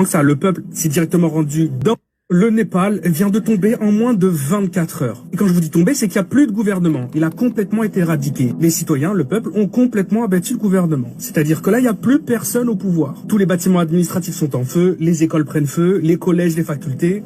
Ça, le peuple s'est directement rendu dans le Népal, vient de tomber en moins de 24 heures. Et quand je vous dis tomber, c'est qu'il n'y a plus de gouvernement. Il a complètement été éradiqué. Les citoyens, le peuple, ont complètement abattu le gouvernement. C'est-à-dire que là, il n'y a plus personne au pouvoir. Tous les bâtiments administratifs sont en feu, les écoles prennent feu, les collèges, les facultés.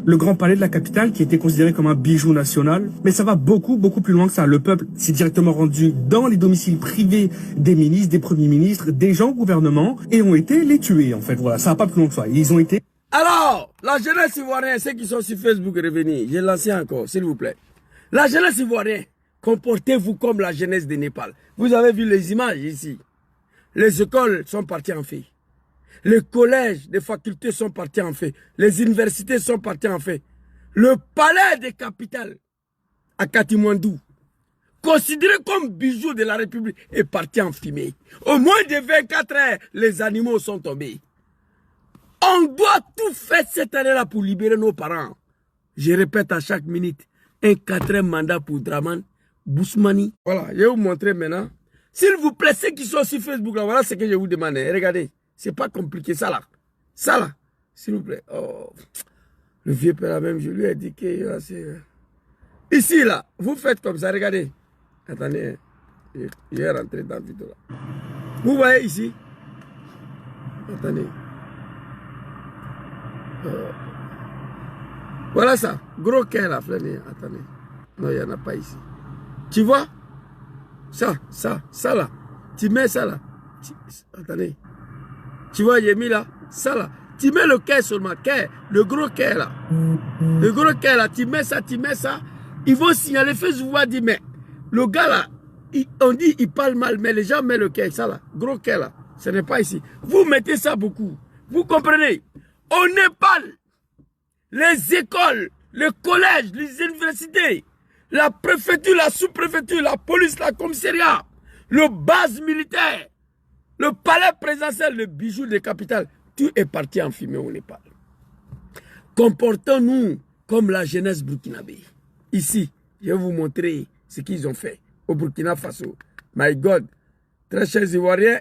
Le grand palais de la capitale qui était considéré comme un bijou national. Mais ça va beaucoup plus loin que ça. Le peuple s'est directement rendu dans les domiciles privés des ministres, des premiers ministres, des gens au gouvernement et ont été les tuer en fait. Voilà, ça va pas plus loin que ça. Ils ont été... Alors, la jeunesse ivoirienne, ceux qui sont sur Facebook, revenez. J'ai lancé encore, s'il vous plaît. La jeunesse ivoirienne, comportez-vous comme la jeunesse de Népal. Vous avez vu les images ici. Les écoles sont parties en feu. Les collèges, les facultés sont partis en feu. Les universités sont partis en feu. Le palais des capitales à Katmandou, considéré comme bijou de la République, est parti en fumée. Au moins de 24 heures, les animaux sont tombés. On doit tout faire cette année-là pour libérer nos parents. Je répète à chaque minute, un 4e mandat pour Draman Bousmani. Voilà, je vais vous montrer maintenant. S'il vous plaît, ceux qui sont sur Facebook, là, voilà ce que je vous demande. Regardez. C'est pas compliqué, ça là. Ça là, s'il vous plaît. Oh. Le vieux père même, je lui ai dit que... Ici là, vous faites comme ça, regardez. Attendez, je vais rentrer dans le vidéo là. Vous voyez ici. Attendez. Voilà ça. Gros cœur là, flâner. Attendez. Non, il n'y en a pas ici. Tu vois? Ça là. Tu mets ça là. Attendez. Tu vois, j'ai mis là, ça là. Tu mets le quai seulement, quai, le gros quai là. Le gros quai là, tu mets ça. Ils vont signaler, Facebook va dire, mais le gars là, on dit il parle mal, mais les gens mettent le quai, ça là, gros quai là. Ce n'est pas ici. Vous mettez ça beaucoup. Vous comprenez? Au Népal, les écoles, les collèges, les universités, la préfecture, la sous-préfecture, la police, la commissariat, le base militaire, le palais présidentiel, le bijou des capitales, tout est parti en fumée au Népal. Comportons-nous comme la jeunesse burkinabé. Ici, je vais vous montrer ce qu'ils ont fait au Burkina Faso. My God, très chers Ivoiriens,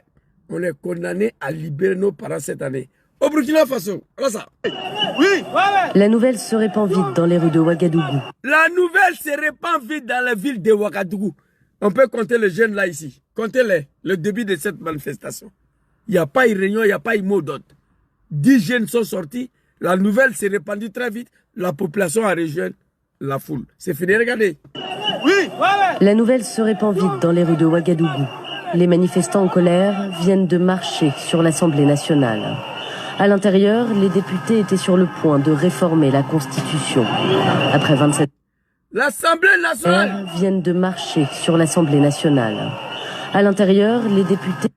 on est condamnés à libérer nos parents cette année. Au Burkina Faso, voilà ça. Oui. La nouvelle se répand vite dans les rues de Ouagadougou. La nouvelle se répand vite dans la ville de Ouagadougou. On peut compter les jeunes là ici. Comptez-les, le début de cette manifestation. Il n'y a pas eu réunion, il n'y a pas eu mot d'ordre. 10 jeunes sont sortis. La nouvelle s'est répandue très vite. La population a rejoint la foule. C'est fini, regardez. Oui. La nouvelle se répand vite dans les rues de Ouagadougou. Les manifestants en colère viennent de marcher sur l'Assemblée nationale. À l'intérieur, les députés étaient sur le point de réformer la Constitution. Après 27 L'Assemblée nationale viennent de marcher sur l'Assemblée nationale. À l'intérieur, les députés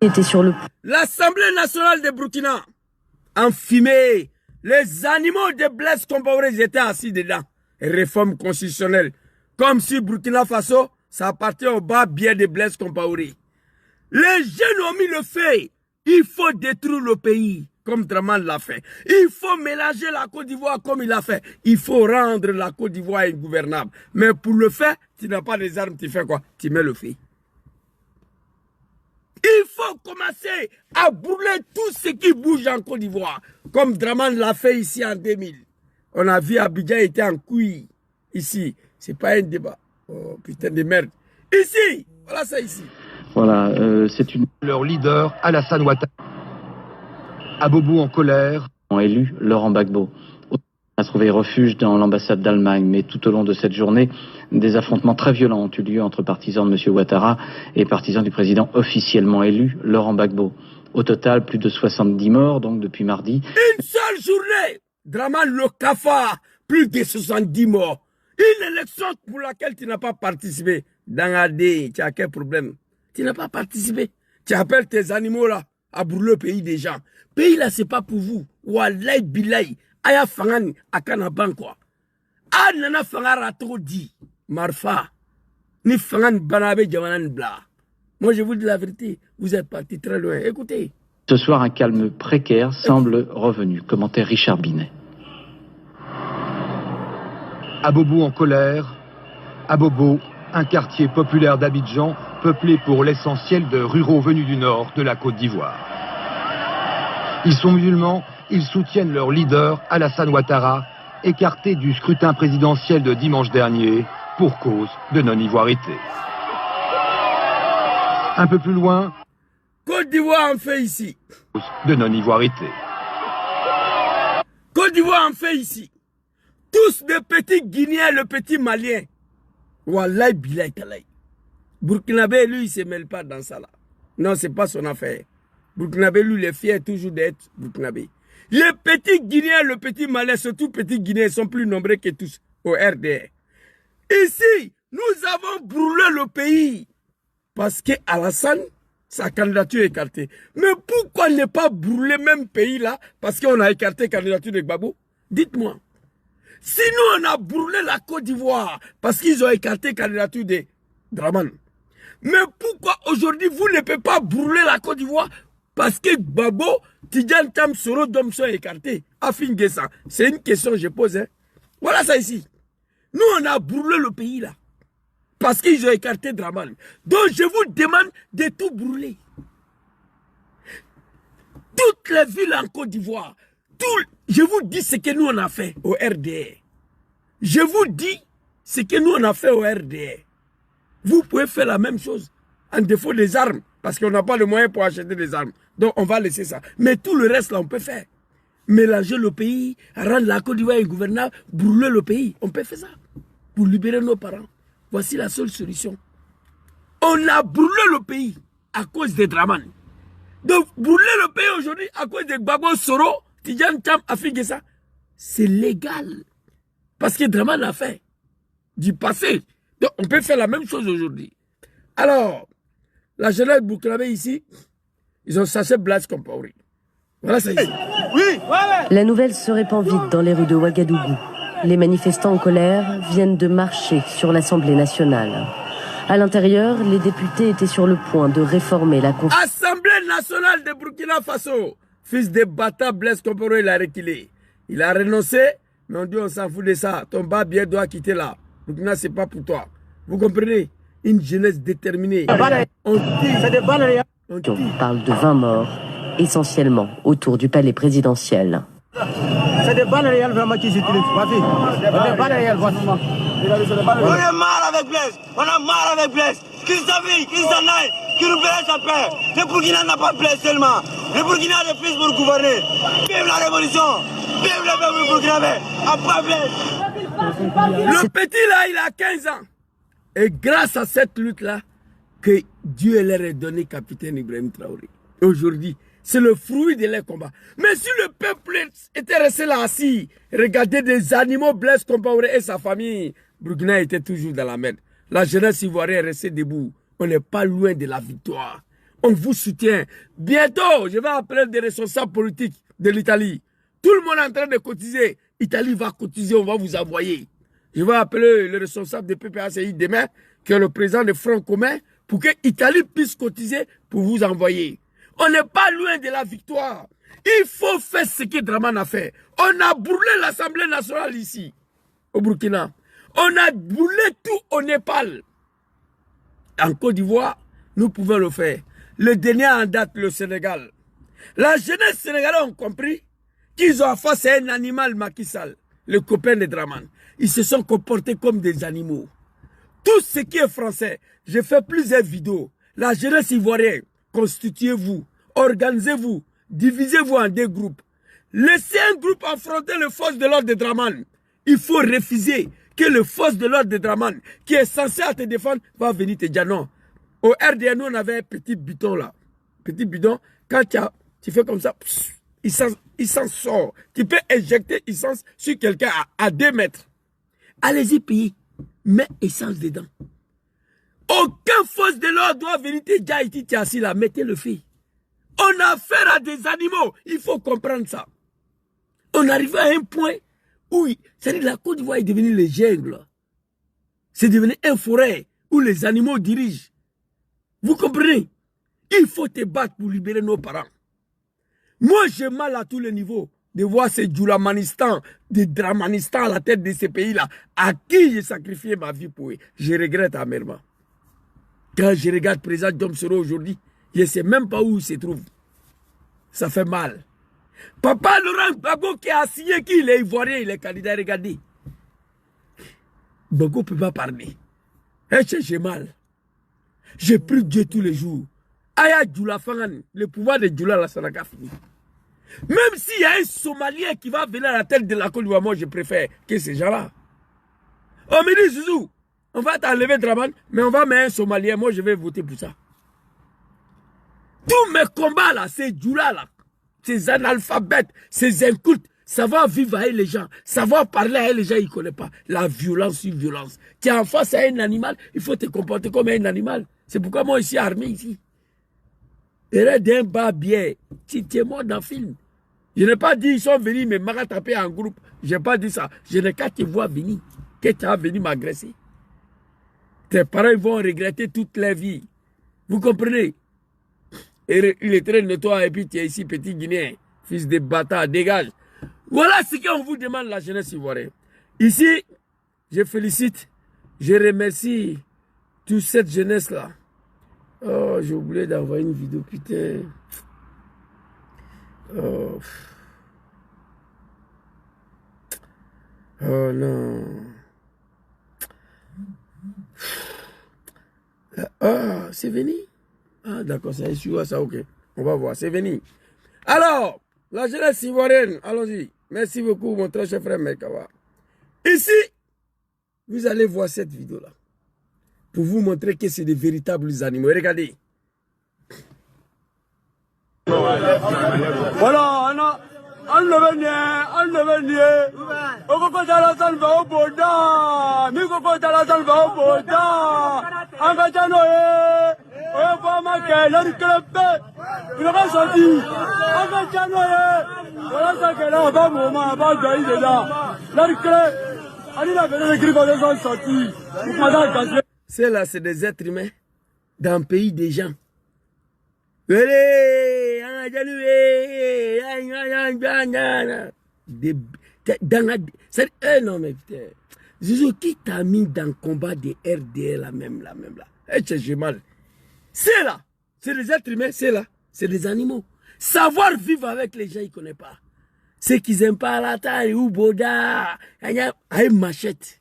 étaient sur le... L'Assemblée nationale de Burkina, en fumée, les animaux de Blaise Compaoré étaient assis dedans. Réforme constitutionnelle. Comme si Burkina Faso, ça appartient au bas bien de Blaise Compaoré. Les jeunes ont mis le feu. Il faut détruire le pays, comme Draman l'a fait. Il faut mélanger la Côte d'Ivoire comme il l'a fait. Il faut rendre la Côte d'Ivoire ingouvernable. Mais pour le faire, tu n'as pas les armes, tu fais quoi? Tu mets le feu. Il faut commencer à brûler tout ce qui bouge en Côte d'Ivoire. Comme Draman l'a fait ici en 2000. On a vu Abidjan était en couille. Ici, c'est pas un débat. Oh putain de merde. Ici, voilà ça ici. Voilà, c'est une... Leur leader, Alassane Ouattara, Aboubou en colère, ont élu Laurent Gbagbo. A trouvé refuge dans l'ambassade d'Allemagne, mais tout au long de cette journée, des affrontements très violents ont eu lieu entre partisans de M. Ouattara et partisans du président officiellement élu, Laurent Gbagbo. Au total, plus de 70 morts, donc depuis mardi. Une seule journée, Draman le cafard, plus de 70 morts. Une élection pour laquelle tu n'as pas participé. Dans AD, tu as quel problème? Tu n'as pas participé. Tu appelles tes animaux là à brûler le pays des gens. Pays là, c'est pas pour vous. Wallahi billahi. Aya fangan akana ban quoi. Ah nana fangara trop dit. Marfa. Ni fangan banabe jamanan bla. Moi je vous dis la vérité. Vous êtes parti très loin. Écoutez. Ce soir, un calme précaire semble revenu. Commentaire Richard Binet. Aboubou en colère, Abobo, un quartier populaire d'Abidjan, peuplé pour l'essentiel de ruraux venus du nord de la Côte d'Ivoire. Ils sont musulmans, ils soutiennent leur leader, Alassane Ouattara, écarté du scrutin présidentiel de dimanche dernier pour cause de non-ivoirité. Un peu plus loin, Côte d'Ivoire en fait ici. De non-ivoirité. Côte d'Ivoire en fait ici. Tous des petits Guinéens, le petit Malien. Wallahi bilahi talahi. Burkinabé, lui, il ne se mêle pas dans ça là. Non, c'est pas son affaire. Burkinabé, lui, il est fier toujours d'être Burkinabé. Les petits Guinéens, le petit Malien, surtout petits Guinéens, sont plus nombreux que tous au RDR. Ici, nous avons brûlé le pays. Parce que Alassane, sa candidature est écartée. Mais pourquoi ne pas brûler même pays là? Parce qu'on a écarté la candidature de Gbagbo? Dites-moi. Si nous, on a brûlé la Côte d'Ivoire parce qu'ils ont écarté la candidature de Dramane. Mais pourquoi aujourd'hui, vous ne pouvez pas brûler la Côte d'Ivoire parce que Gbagbo, Tidjane Tam, Soro, Dom sont écartés? Afin Guessa. C'est une question que je pose. Hein. Voilà ça ici. Nous, on a brûlé le pays là. Parce qu'ils ont écarté Dramane. Donc, je vous demande de tout brûler. Toutes les villes en Côte d'Ivoire, je vous dis ce que nous on a fait au RDR. Je vous dis ce que nous on a fait au RDR. Vous pouvez faire la même chose en défaut des armes. Parce qu'on n'a pas le moyen pour acheter des armes. Donc, on va laisser ça. Mais tout le reste, là, on peut faire. Mélanger le pays, rendre la Côte d'Ivoire ingouvernable, brûler le pays. On peut faire ça. Pour libérer nos parents. Voici la seule solution. On a brûlé le pays à cause des Dramane. Donc, brûler le pays aujourd'hui à cause de Gbagbo, Soro, Tidjane Tam, Afin Guessa, c'est légal. Parce que Dramane a fait du passé. Donc, on peut faire la même chose aujourd'hui. Alors, la jeunesse burkinabé ici, ils ont chassé Blaise Compaoré. Voilà ça ici. Oui, la nouvelle se répand vite dans les rues de Ouagadougou. Les manifestants en colère viennent de marcher sur l'Assemblée nationale. À l'intérieur, les députés étaient sur le point de réformer la Constitution. Assemblée nationale de Burkina Faso. Fils de bâtard, Blaise Compaoré, il a reculé. Il a renoncé, mais on dit on s'en fout de ça. Ton bas bien doit quitter là. Burkina, c'est pas pour toi. Vous comprenez? Une jeunesse déterminée. On parle de 20 morts, essentiellement autour du palais présidentiel. C'est des balles réelles vraiment qui s'utilisent. Vas-y. Des balles réelles, voici. On est marre avec Blaise. On a marre avec Blaise. Qu'il s'en aille, qu'il s'en aille, qu'il nous paie sa paix. Le Burkina n'a pas Blaise seulement. Le Burkina a des fils pour gouverner. Vive la révolution. Vive le peuple burkinabé. Après Blaise. Le petit là, il a 15 ans. Et grâce à cette lutte-là, que Dieu leur a donné capitaine Ibrahim Traoré. Aujourd'hui, c'est le fruit de leur combat. Mais si le peuple était resté là assis, regardez des animaux, Blaise Compaoré et sa famille, Burkina était toujours dans la merde. La jeunesse ivoirienne est restée debout. On n'est pas loin de la victoire. On vous soutient. Bientôt, je vais appeler des responsables politiques de l'Italie. Tout le monde est en train de cotiser. L'Italie va cotiser, on va vous envoyer. Je vais appeler le responsable de PPACI demain, qui est le président de Front commun, pour que l'Italie puisse cotiser pour vous envoyer. On n'est pas loin de la victoire. Il faut faire ce que Dramane a fait. On a brûlé l'Assemblée nationale ici, au Burkina. On a brûlé tout au Népal. En Côte d'Ivoire, nous pouvons le faire. Le dernier en date, le Sénégal. La jeunesse sénégalaise ont compris qu'ils ont face à un animal Macky Sall, le copain de Dramane. Ils se sont comportés comme des animaux. Tout ce qui est français, j'ai fait plusieurs vidéos. La jeunesse ivoirienne, constituez-vous, organisez-vous, divisez-vous en deux groupes. Laissez un groupe affronter les forces de l'ordre de Dramane. Il faut refuser que les forces de l'ordre de Dramane, qui est censé te défendre, va venir te dire non. Au RDN, nous, on avait un petit bidon là. Petit bidon, quand tu fais comme ça, il s'en sort. Tu peux injecter essence sur quelqu'un à 2 mètres. Allez-y, payer. Mets essence dedans. Aucun force de l'ordre doit venir te dire, tu es assis là, mettez le feu. On a affaire à des animaux. Il faut comprendre ça. On arrive à un point où, c'est-à-dire la Côte d'Ivoire est devenue le jungle. C'est devenu une forêt où les animaux dirigent. Vous comprenez? Il faut te battre pour libérer nos parents. Moi, j'ai mal à tous les niveaux. de voir ces Djoulamanistan, des Dramanistan à la tête de ces pays-là, à qui j'ai sacrifié ma vie pour eux. Je regrette amèrement. Quand je regarde le président Domsoro aujourd'hui, je ne sais même pas où il se trouve. Ça fait mal. Papa Laurent Gbagbo qui a signé qu'il est ivoirien, il est candidat, regardez. Gbagbo ne peut pas parler. J'ai mal. J'ai pris Dieu tous les jours. Aya Djoula Fangan, le pouvoir de Djoula la Sanaka fini. Même s'il y a un Somalien qui va venir à la tête de la Côte d'Ivoire, moi je préfère que ces gens-là. On me dit, Zouzou, on va t'enlever Draman, mais on va mettre un Somalien, moi je vais voter pour ça. Tous mes combats là, ces Djoula là, ces analphabètes, ces incultes, savoir vivre avec les gens, savoir parler avec les gens, ils ne connaissent pas. La violence sur violence. Tu es en face à un animal, il faut te comporter comme un animal. C'est pourquoi moi, je suis armé ici. Et d'un bas bien, tu es mort dans le film. Je n'ai pas dit ils sont venus me marataper en groupe. Je n'ai pas dit ça. Je n'ai qu'à te voir venir. Que tu as venu m'agresser. Tes parents vont regretter toute leur vie. Vous comprenez? Et il est très nettoyé et puis tu es ici, petit Guinéen. Fils de bâtard, dégage. Voilà ce qu'on vous demande, la jeunesse ivoirienne. Ici, je félicite, je remercie toute cette jeunesse-là. Oh, j'ai oublié d'envoyer une vidéo, putain. Oh. Oh non. Ah, c'est venu. Ah, d'accord, ça est sur ça, ok. On va voir, c'est venu. Alors, la jeunesse ivoirienne, allons-y. Merci beaucoup, mon très cher frère Mekawa. Ici, vous allez voir cette vidéo-là. Pour vous montrer que c'est des véritables animaux. Regardez. Voilà, on le venait. Oko tala salva au boda. Mi koko tala salva au boda. Angajano oh pas marqué, l'heure club. Il n'a pas sorti. Angajano voilà ça que là, pas moment, pas gaï de là. L'heure club. Allez la venez écrire quand ils sont sortis. C'est là, c'est des êtres humains dans le pays des gens. Non mais putain. Zizou, qui t'a mis dans le combat des RDR la même là? J'ai mal. C'est là. C'est des êtres humains, c'est là. C'est des animaux. Savoir vivre avec les gens, ils ne connaissent pas. C'est qu'ils n'aiment pas la taille ou boda. Avec machette.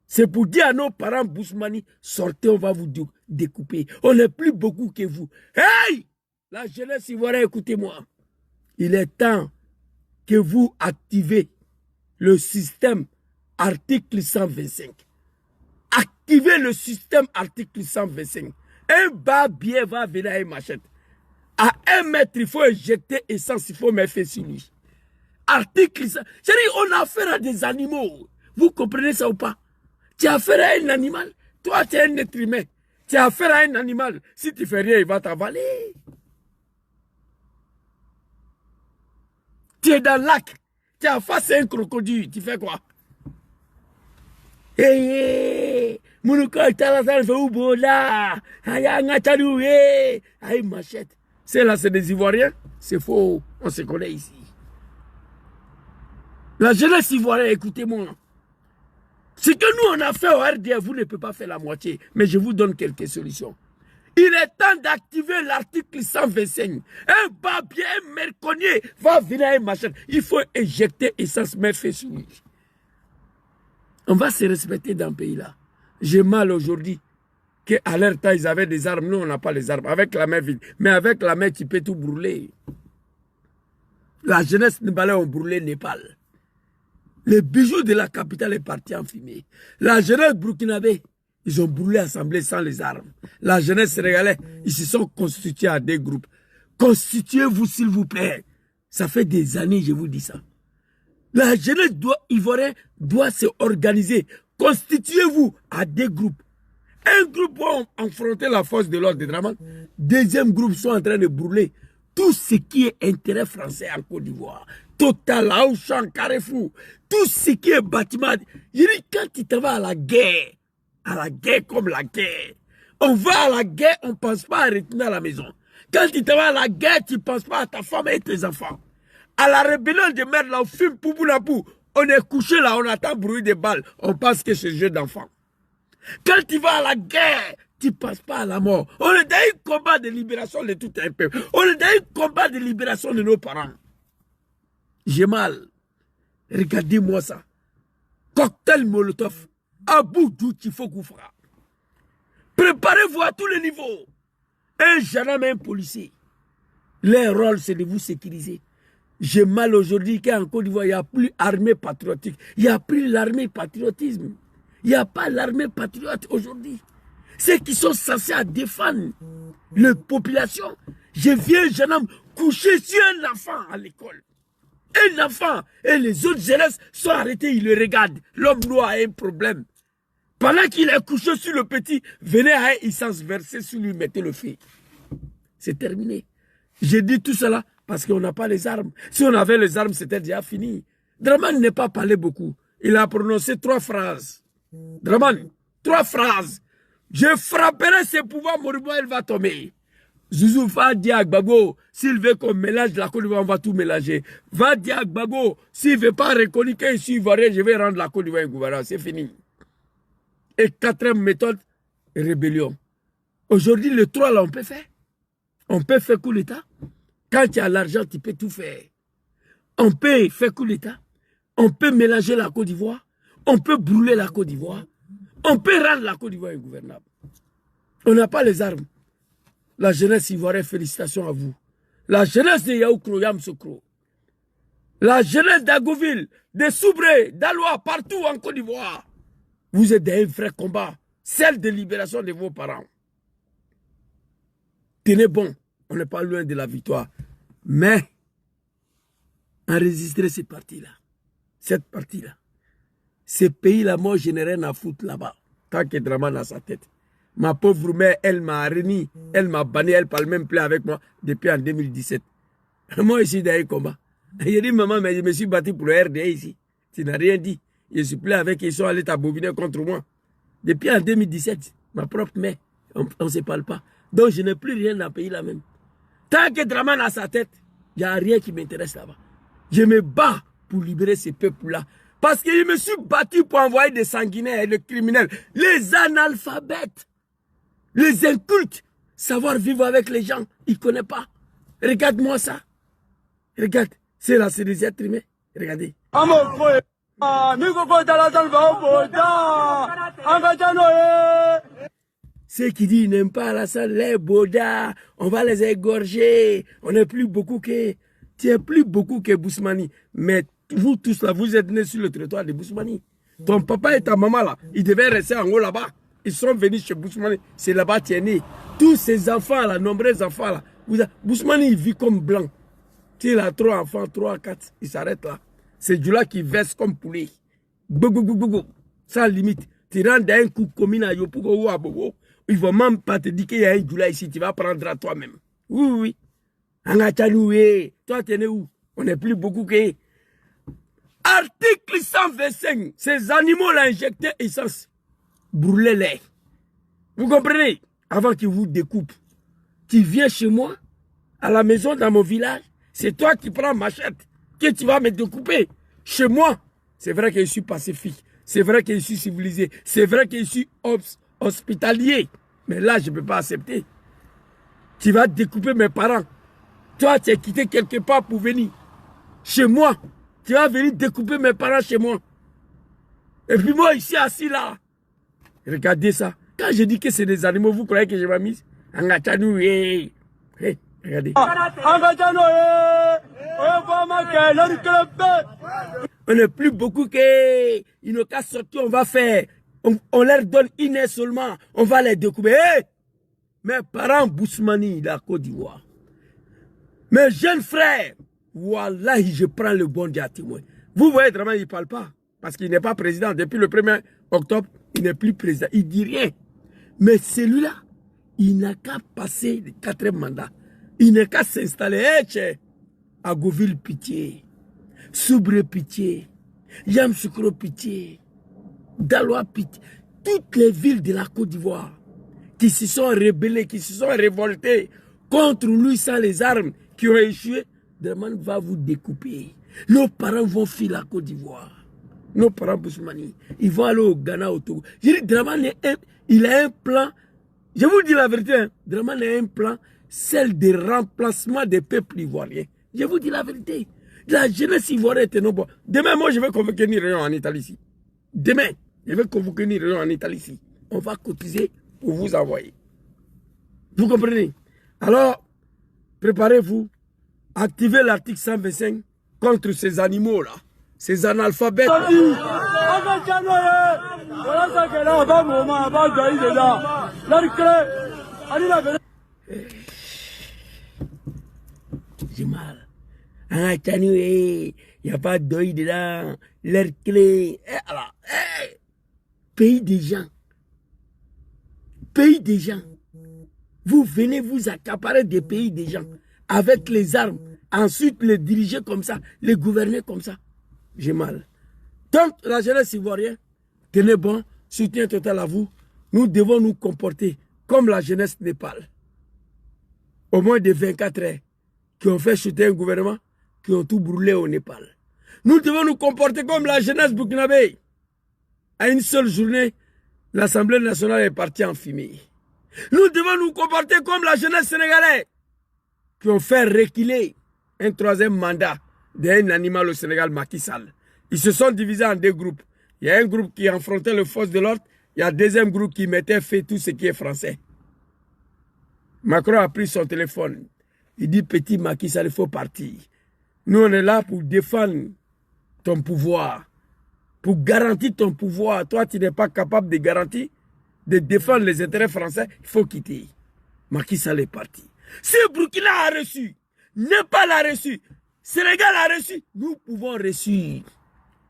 C'est pour dire à nos parents, Bousmani, sortez, on va vous découper. On n'est plus beaucoup que vous. Hey! La jeunesse ivoirienne, écoutez-moi. Il est temps que vous activez le système article 125. Activez le système article 125. Un barbier va venir à une machette. À 1 mètre, il faut injecter essence, il faut mettre feu sur lui. Article 125. C'est-à-dire, on a affaire à des animaux. Vous comprenez ça ou pas? Tu as affaire à un animal. Toi, tu es un être humain. Tu as affaire à un animal. Si tu fais rien, il va t'avaler. Tu es dans le lac. Tu as face à un crocodile. Tu fais quoi? Hey, machette. C'est là, c'est des Ivoiriens. C'est faux. On se connaît ici. La jeunesse ivoirienne, écoutez-moi. Ce que nous on a fait au RDF, vous ne pouvez pas faire la moitié. Mais je vous donne quelques solutions. Il est temps d'activer l'article 125. Un barbier, un merconnier va venir à une machine. Il faut éjecter essence, mettre feu sur lui. On va se respecter dans ce pays-là. J'ai mal aujourd'hui qu'à leur temps, ils avaient des armes. Nous, on n'a pas les armes. Avec la main vide. Mais avec la main, tu peux tout brûler. La jeunesse nébalais ont brûlé Népal. Le bijou de la capitale est parti en fumée. La jeunesse burkinabé, ils ont brûlé l'Assemblée sans les armes. La jeunesse sénégalaise, ils se sont constitués à des groupes. Constituez-vous, s'il vous plaît. Ça fait des années, je vous dis ça. La jeunesse ivoirienne doit se organiser. Constituez-vous à des groupes. Un groupe va affronter la force de l'ordre de Draman. Deuxième groupe sont en train de brûler tout ce qui est intérêt français en Côte d'Ivoire. Total, Auchan, Carrefour, tout ce qui est bâtiment. Je dis, quand tu te vas à la guerre comme la guerre, on va à la guerre, on ne pense pas à retourner à la maison. Quand tu te vas à la guerre, tu ne penses pas à ta femme et tes enfants. À la rébellion de merde, là, on fume pou. On est couché là, on attend bruit des balles. On pense que c'est jeu d'enfant. Quand tu vas à la guerre, tu ne passes pas à la mort. On est dans un combat de libération de tout un peuple. On est dans un combat de libération de nos parents. J'ai mal. Regardez-moi ça. Cocktail Molotov. Abou Djoutifo Koufra. Préparez-vous à tous les niveaux. Un gendarme et un policier. Leur rôle, c'est de vous sécuriser. J'ai mal aujourd'hui qu'en Côte d'Ivoire, il n'y a plus armée patriotique. Il n'y a plus l'armée patriotisme. Il n'y a pas l'armée patriote aujourd'hui. Ceux qui sont censés à défendre la population. Je viens, jeune homme, coucher sur un enfant à l'école. Un enfant. Et les autres jeunesses sont arrêtés, ils le regardent. L'homme noir a un problème. Pendant qu'il est couché sur le petit, venez à un essence verser sur lui, mettez le feu. C'est terminé. J'ai dit tout cela parce qu'on n'a pas les armes. Si on avait les armes, c'était déjà fini. Draman n'est pas parlé beaucoup. Il a prononcé 3 phrases. Draman, 3 phrases. Je frapperai ses pouvoirs, Moribo, elle va tomber. Zouzou va dire à Gbagbo, s'il veut qu'on mélange la Côte d'Ivoire, on va tout mélanger. Va dire à Gbagbo, s'il ne veut pas reconnaître qu'il est ivoirien, je vais rendre la Côte d'Ivoire un gouvernement. C'est fini. Et 4e méthode, rébellion. Aujourd'hui, le 3 là, on peut faire. On peut faire coup d'État. Quand tu as l'argent, tu peux tout faire. On peut faire coup d'État. On peut mélanger la Côte d'Ivoire. On peut brûler la Côte d'Ivoire. On peut rendre la Côte d'Ivoire ingouvernable. On n'a pas les armes. La jeunesse ivoirienne, félicitations à vous. La jeunesse de Yaoukro, Yamsoukro. La jeunesse d'Agoville, de Soubré, d'Alois, partout en Côte d'Ivoire. Vous êtes dans un vrai combat. Celle de libération de vos parents. Tenez bon, on n'est pas loin de la victoire. Mais, enregistrer ces parties-là, cette partie-là, ces pays-là, moi, je n'ai rien à foutre là-bas, tant que Draman a sa tête. Ma pauvre mère, elle m'a reni, elle m'a banni, elle parle même plus avec moi depuis en 2017. Moi, ici, dans un combat. J'ai dit, maman, mais je me suis battu pour le RDA ici. Tu n'as rien dit. Je suis plus avec, ils sont allés t'abobiner contre moi. Depuis en 2017, ma propre mère, on ne se parle pas. Donc, je n'ai plus rien dans le pays là même. Tant que Draman a sa tête, il n'y a rien qui m'intéresse là-bas. Je me bats pour libérer ces peuples-là. Parce que je me suis battu pour envoyer des sanguinaires, des criminels, les analphabètes, les incultes, savoir vivre avec les gens, ils ne connaissent pas. Regarde-moi ça. Regarde, c'est là, c'est des êtres humains. Regardez. Ceux qui disent qu'ils n'aiment pas Alassane, les Boda, on va les égorger, on n'est plus beaucoup que... Tu n'es plus beaucoup que Bousmani. Mais vous tous là, vous êtes nés sur le territoire de Bousmani. Ton papa et ta maman là, ils devaient rester en haut là-bas. Ils sont venus chez Bousmani, c'est là-bas que tu es né. Tous ces enfants là, nombreux enfants là, Bousmani il vit comme blanc. S'il a 3 enfants, 3, 4, il s'arrête là. C'est du là qui verse comme poulet. Sans limite. Tu rentres dans un coup commune à Yopougo ou à Bobo. Ils ne vont même pas te dire qu'il y a un doula ici, tu vas prendre à toi-même. Oui, oui. Angatchaloué, toi tu es né où? On n'est plus beaucoup que. Article 125, ces animaux-là injectés essence. Brûlez-les. Vous comprenez? Avant qu'ils vous découpent. Tu viens chez moi, à la maison, dans mon village, c'est toi qui prends machette, que tu vas me découper. Chez moi, c'est vrai que je suis pacifique, c'est vrai que je suis civilisé, c'est vrai que je suis hospitalier. Mais là, je ne peux pas accepter. Tu vas découper mes parents. Toi, tu es quitté quelque part pour venir. Chez moi. Tu vas venir découper mes parents chez moi. Et puis moi, ici, assis là. Regardez ça. Quand je dis que c'est des animaux, vous croyez que je m'ai mis? Regardez. On n'est plus beaucoup que... Ils n'ont qu'à sortir, on va faire... On leur donne une heure seulement. On va les découper. Hey! Mes parents, Bousmani, la Côte d'Ivoire. Mes jeunes frères, voilà, je prends le bon Dieu à témoin. Vous voyez, vraiment, il ne parle pas. Parce qu'il n'est pas président. Depuis le 1er octobre, il n'est plus président. Il ne dit rien. Mais celui-là, il n'a qu'à passer le 4e mandat. Il n'a qu'à s'installer. Hey, Agoville, pitié. Soubré, pitié. Yamsoukro, pitié. Daloa, pitié. Toutes les villes de la Côte d'Ivoire qui se sont rebellées, qui se sont révoltées contre lui sans les armes, qui ont échoué, Draman va vous découper. Nos parents vont fuir la Côte d'Ivoire. Nos parents Boussoumani, ils vont aller au Ghana, au Togo. Je dis, Draman, il a un plan. Je vous dis la vérité, hein, Draman a un plan, celle de remplacement des peuples ivoiriens. Je vous dis la vérité. La jeunesse ivoirienne était non bon. Demain, moi, je vais convoquer une réunion en Italie ici. Demain, je vais convoquer une réunion en Italie ici. On va cotiser pour vous envoyer. Vous comprenez? Alors, préparez-vous. Activez l'article 125 contre ces animaux-là. Ces analphabètes. J'ai mal. Il n'y a pas d'œil dedans. L'air clé. Pays des gens. Pays des gens. Vous venez vous accaparer des pays des gens avec les armes. Ensuite, les diriger comme ça, les gouverner comme ça. J'ai mal. Donc, la jeunesse ivoirienne, tenez bon, soutien total à vous. Nous devons nous comporter comme la jeunesse Népal. Au moins de 24 heures qui ont fait chuter un gouvernement, qui ont tout brûlé au Népal. Nous devons nous comporter comme la jeunesse burkinabé. À une seule journée, l'Assemblée nationale est partie en fumée. Nous devons nous comporter comme la jeunesse sénégalaise qui ont fait reculer un troisième mandat d'un animal au Sénégal, Macky Sall. Ils se sont divisés en deux groupes. Il y a un groupe qui affrontait les forces de l'ordre, il y a un deuxième groupe qui mettait fait tout ce qui est français. Macron a pris son téléphone. Il dit, petit Macky Sall, il faut partir. Nous, on est là pour défendre ton pouvoir, pour garantir ton pouvoir. Toi, tu n'es pas capable de garantir, de défendre les intérêts français, il faut quitter. Macky Sall est parti. Si Burkina a reçu, Népal a reçu, Sénégal a reçu, nous pouvons reçu.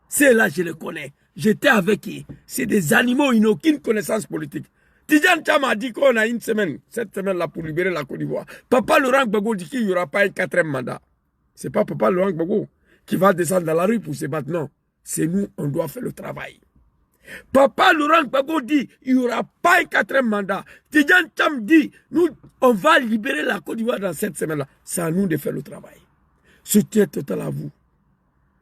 C'est là, je les connais. J'étais avec eux. C'est des animaux, ils n'ont aucune connaissance politique. Tidjane Cham a dit qu'on a une semaine, cette semaine-là, pour libérer la Côte d'Ivoire. Papa Laurent Gbagbo dit qu'il n'y aura pas un quatrième mandat. Ce n'est pas Papa Laurent Gbagbo qui va descendre dans la rue pour se battre. Non, c'est nous, on doit faire le travail. Papa Laurent Gbagbo dit il n'y aura pas un quatrième mandat. Tidjane Cham dit nous, on va libérer la Côte d'Ivoire dans cette semaine-là. C'est à nous de faire le travail. Soutien total à vous,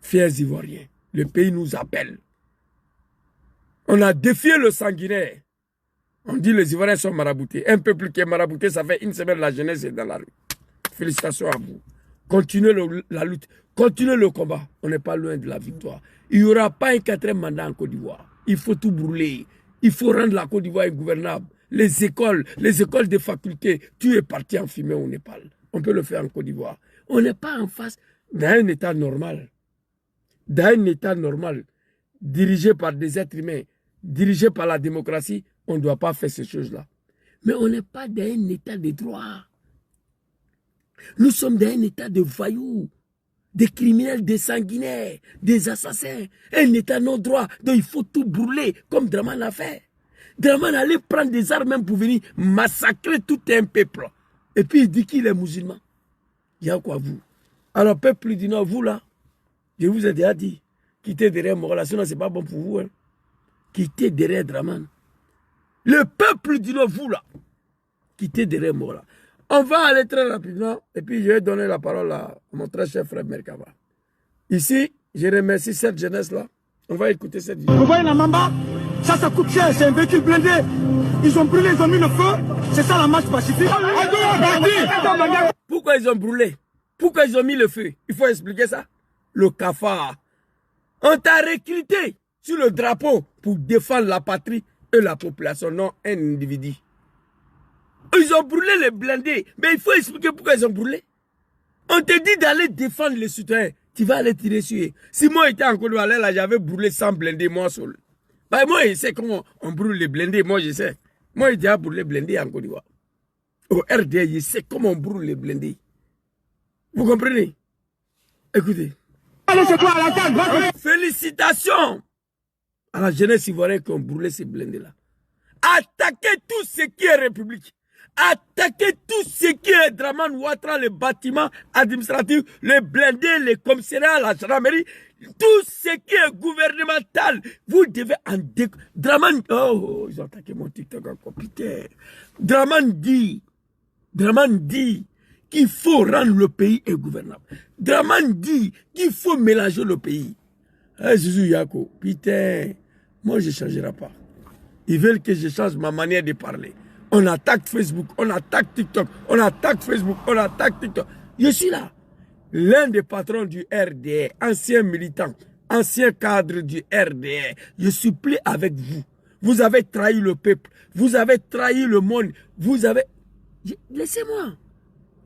fiers Ivoiriens. Le pays nous appelle. On a défié le sanguinaire. On dit les Ivoiriens sont maraboutés. Un peuple qui est marabouté, ça fait une semaine, la jeunesse est dans la rue. Félicitations à vous. Continuez la lutte. Continuez le combat. On n'est pas loin de la victoire. Il n'y aura pas un quatrième mandat en Côte d'Ivoire. Il faut tout brûler. Il faut rendre la Côte d'Ivoire ingouvernable. Les écoles des facultés, tu es parti en fumée au Népal. On peut le faire en Côte d'Ivoire. On n'est pas en face d'un État normal. D'un État normal, dirigé par des êtres humains, dirigé par la démocratie, on ne doit pas faire ces choses-là. Mais on n'est pas dans un état de droit. Nous sommes dans un état de voyous, des criminels, des sanguinaires, des assassins. Un état non droit, donc il faut tout brûler, comme Draman a fait. Draman allait prendre des armes même pour venir massacrer tout un peuple. Et puis il dit qu'il est musulman. Il y a quoi vous? Alors peuple du Nord, vous là, je vous ai déjà dit, quittez derrière Morala, sinon c'est pas bon pour vous. Hein. Quittez derrière Draman. Le peuple du Nord, vous là, quittez derrière Morala. On va aller très rapidement, et puis je vais donner la parole à mon très cher frère Merkava. Ici, je remercie cette jeunesse-là. On va écouter cette vidéo. Vous voyez la Mamba? Ça coûte cher, c'est un véhicule blindé. Ils ont brûlé, ils ont mis le feu. C'est ça la marche pacifique. Pourquoi ils ont brûlé? Pourquoi ils ont mis le feu? Il faut expliquer ça. Le cafard. On t'a recruté sur le drapeau pour défendre la patrie et la population, non un individu. Ils ont brûlé les blindés. Mais il faut expliquer pourquoi ils ont brûlé. On te dit d'aller défendre les citoyens. Tu vas aller tirer sur eux. Si moi j'étais en Côte d'Ivoire, là, j'avais brûlé 100 blindés, moi seul. Bah, moi, je sais comment on brûle les blindés. Moi, je sais. Moi, j'ai déjà brûlé les blindés en Côte d'Ivoire. Au RD, je sais comment on brûle les blindés. Vous comprenez? Écoutez. Félicitations à la jeunesse ivoirienne qui ont brûlé ces blindés-là. Attaquez tout ce qui est République. Attaquez tout ce qui est Draman Ouattara, les bâtiments administratifs, les blindés, les commissariats, la gendarmerie, tout ce qui est gouvernemental. Vous devez en Draman, oh, ils ont attaqué mon TikTok encore, putain. Draman dit qu'il faut rendre le pays ingouvernable. Draman dit qu'il faut mélanger le pays. Hey, Zouzou Yako, putain, moi je ne changerai pas. Ils veulent que je change ma manière de parler. On attaque Facebook, on attaque TikTok, on attaque Facebook, on attaque TikTok. Je suis là. L'un des patrons du RDR, ancien militant, ancien cadre du RDR, je supplie avec vous. Vous avez trahi le peuple, vous avez trahi le monde, vous avez... Laissez-moi.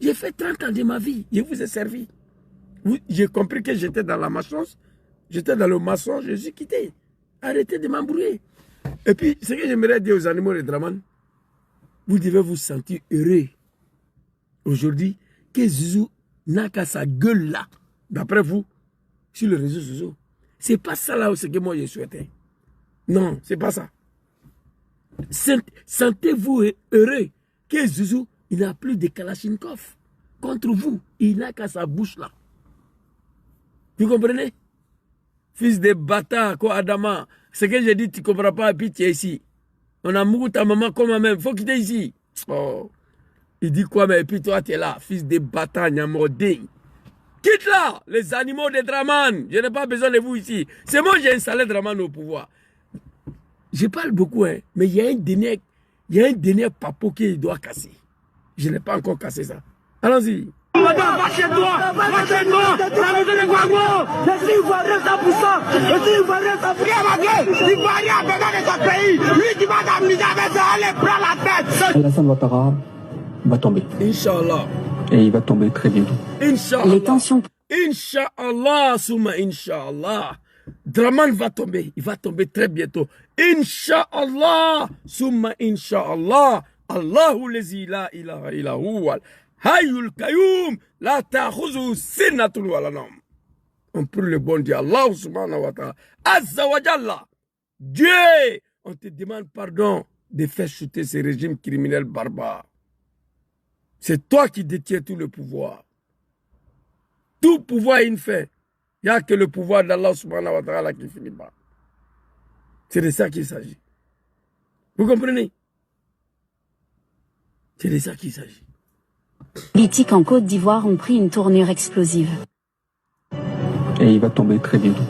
J'ai fait 30 ans de ma vie, je vous ai servi. J'ai compris que j'étais dans la malchance, j'étais dans le mensonge, je suis quitté. Arrêtez de m'embrouiller. Et puis, ce que j'aimerais dire aux animaux de Draman, vous devez vous sentir heureux aujourd'hui que Zouzou n'a qu'à sa gueule là, d'après vous, sur le réseau social. C'est pas ça là où c'est que moi je souhaitais. Non, c'est pas ça. Sentez-vous heureux que Zouzou, il n'a plus de Kalachnikov contre vous. Il n'a qu'à sa bouche là. Vous comprenez? Fils de bâtard, quoi, Adama. Ce que j'ai dit, tu ne comprends pas, et puis tu es ici. On a mouru ta maman comme moi-même. Il faut quitter ici. Oh. Il dit quoi, mais et puis toi, tu es là. Fils de bâtard, Nyamodé. Quitte là, les animaux de Draman. Je n'ai pas besoin de vous ici. C'est moi qui ai installé Draman au pouvoir. Je parle beaucoup, hein, mais il y a un dernier papo qu'il doit casser. Je n'ai pas encore cassé ça. Allons-y. Madame, va chez toi! Va chez toi! La maison de Guago! Je suis ivoirien 100%! Je suis ivoirien 100%! Ma gueule! Ivoirien a besoin de son pays! Lui qui va t'amuser avec ça, allez, prends la tête! Alassane Ouattara va tomber. Inch'Allah. Et il va tomber très bientôt. Inch'Allah. Les tensions... Inch'Allah, Souma, Inch'Allah. Draman va tomber. Il va tomber très bientôt. Inch'Allah, Souma, Inch'Allah. Allahu lezi la ilaha illa huwa. Hayul Kayoum, la ta'khouzu sinnatul wala nawm. On prie le bon Dieu, Allah subhanahu wa ta'ala. Azza wa Jalla. Dieu, on te demande pardon de faire chuter ces régimes criminels barbares. C'est toi qui détiens tout le pouvoir. Tout pouvoir est une fin. Il n'y a que le pouvoir d'Allah subhanahu wa ta'ala qui finit pas. C'est de ça qu'il s'agit. Vous comprenez? C'est de ça qu'il s'agit. Politiques en Côte d'Ivoire ont pris une tournure explosive. Et il va tomber très bientôt.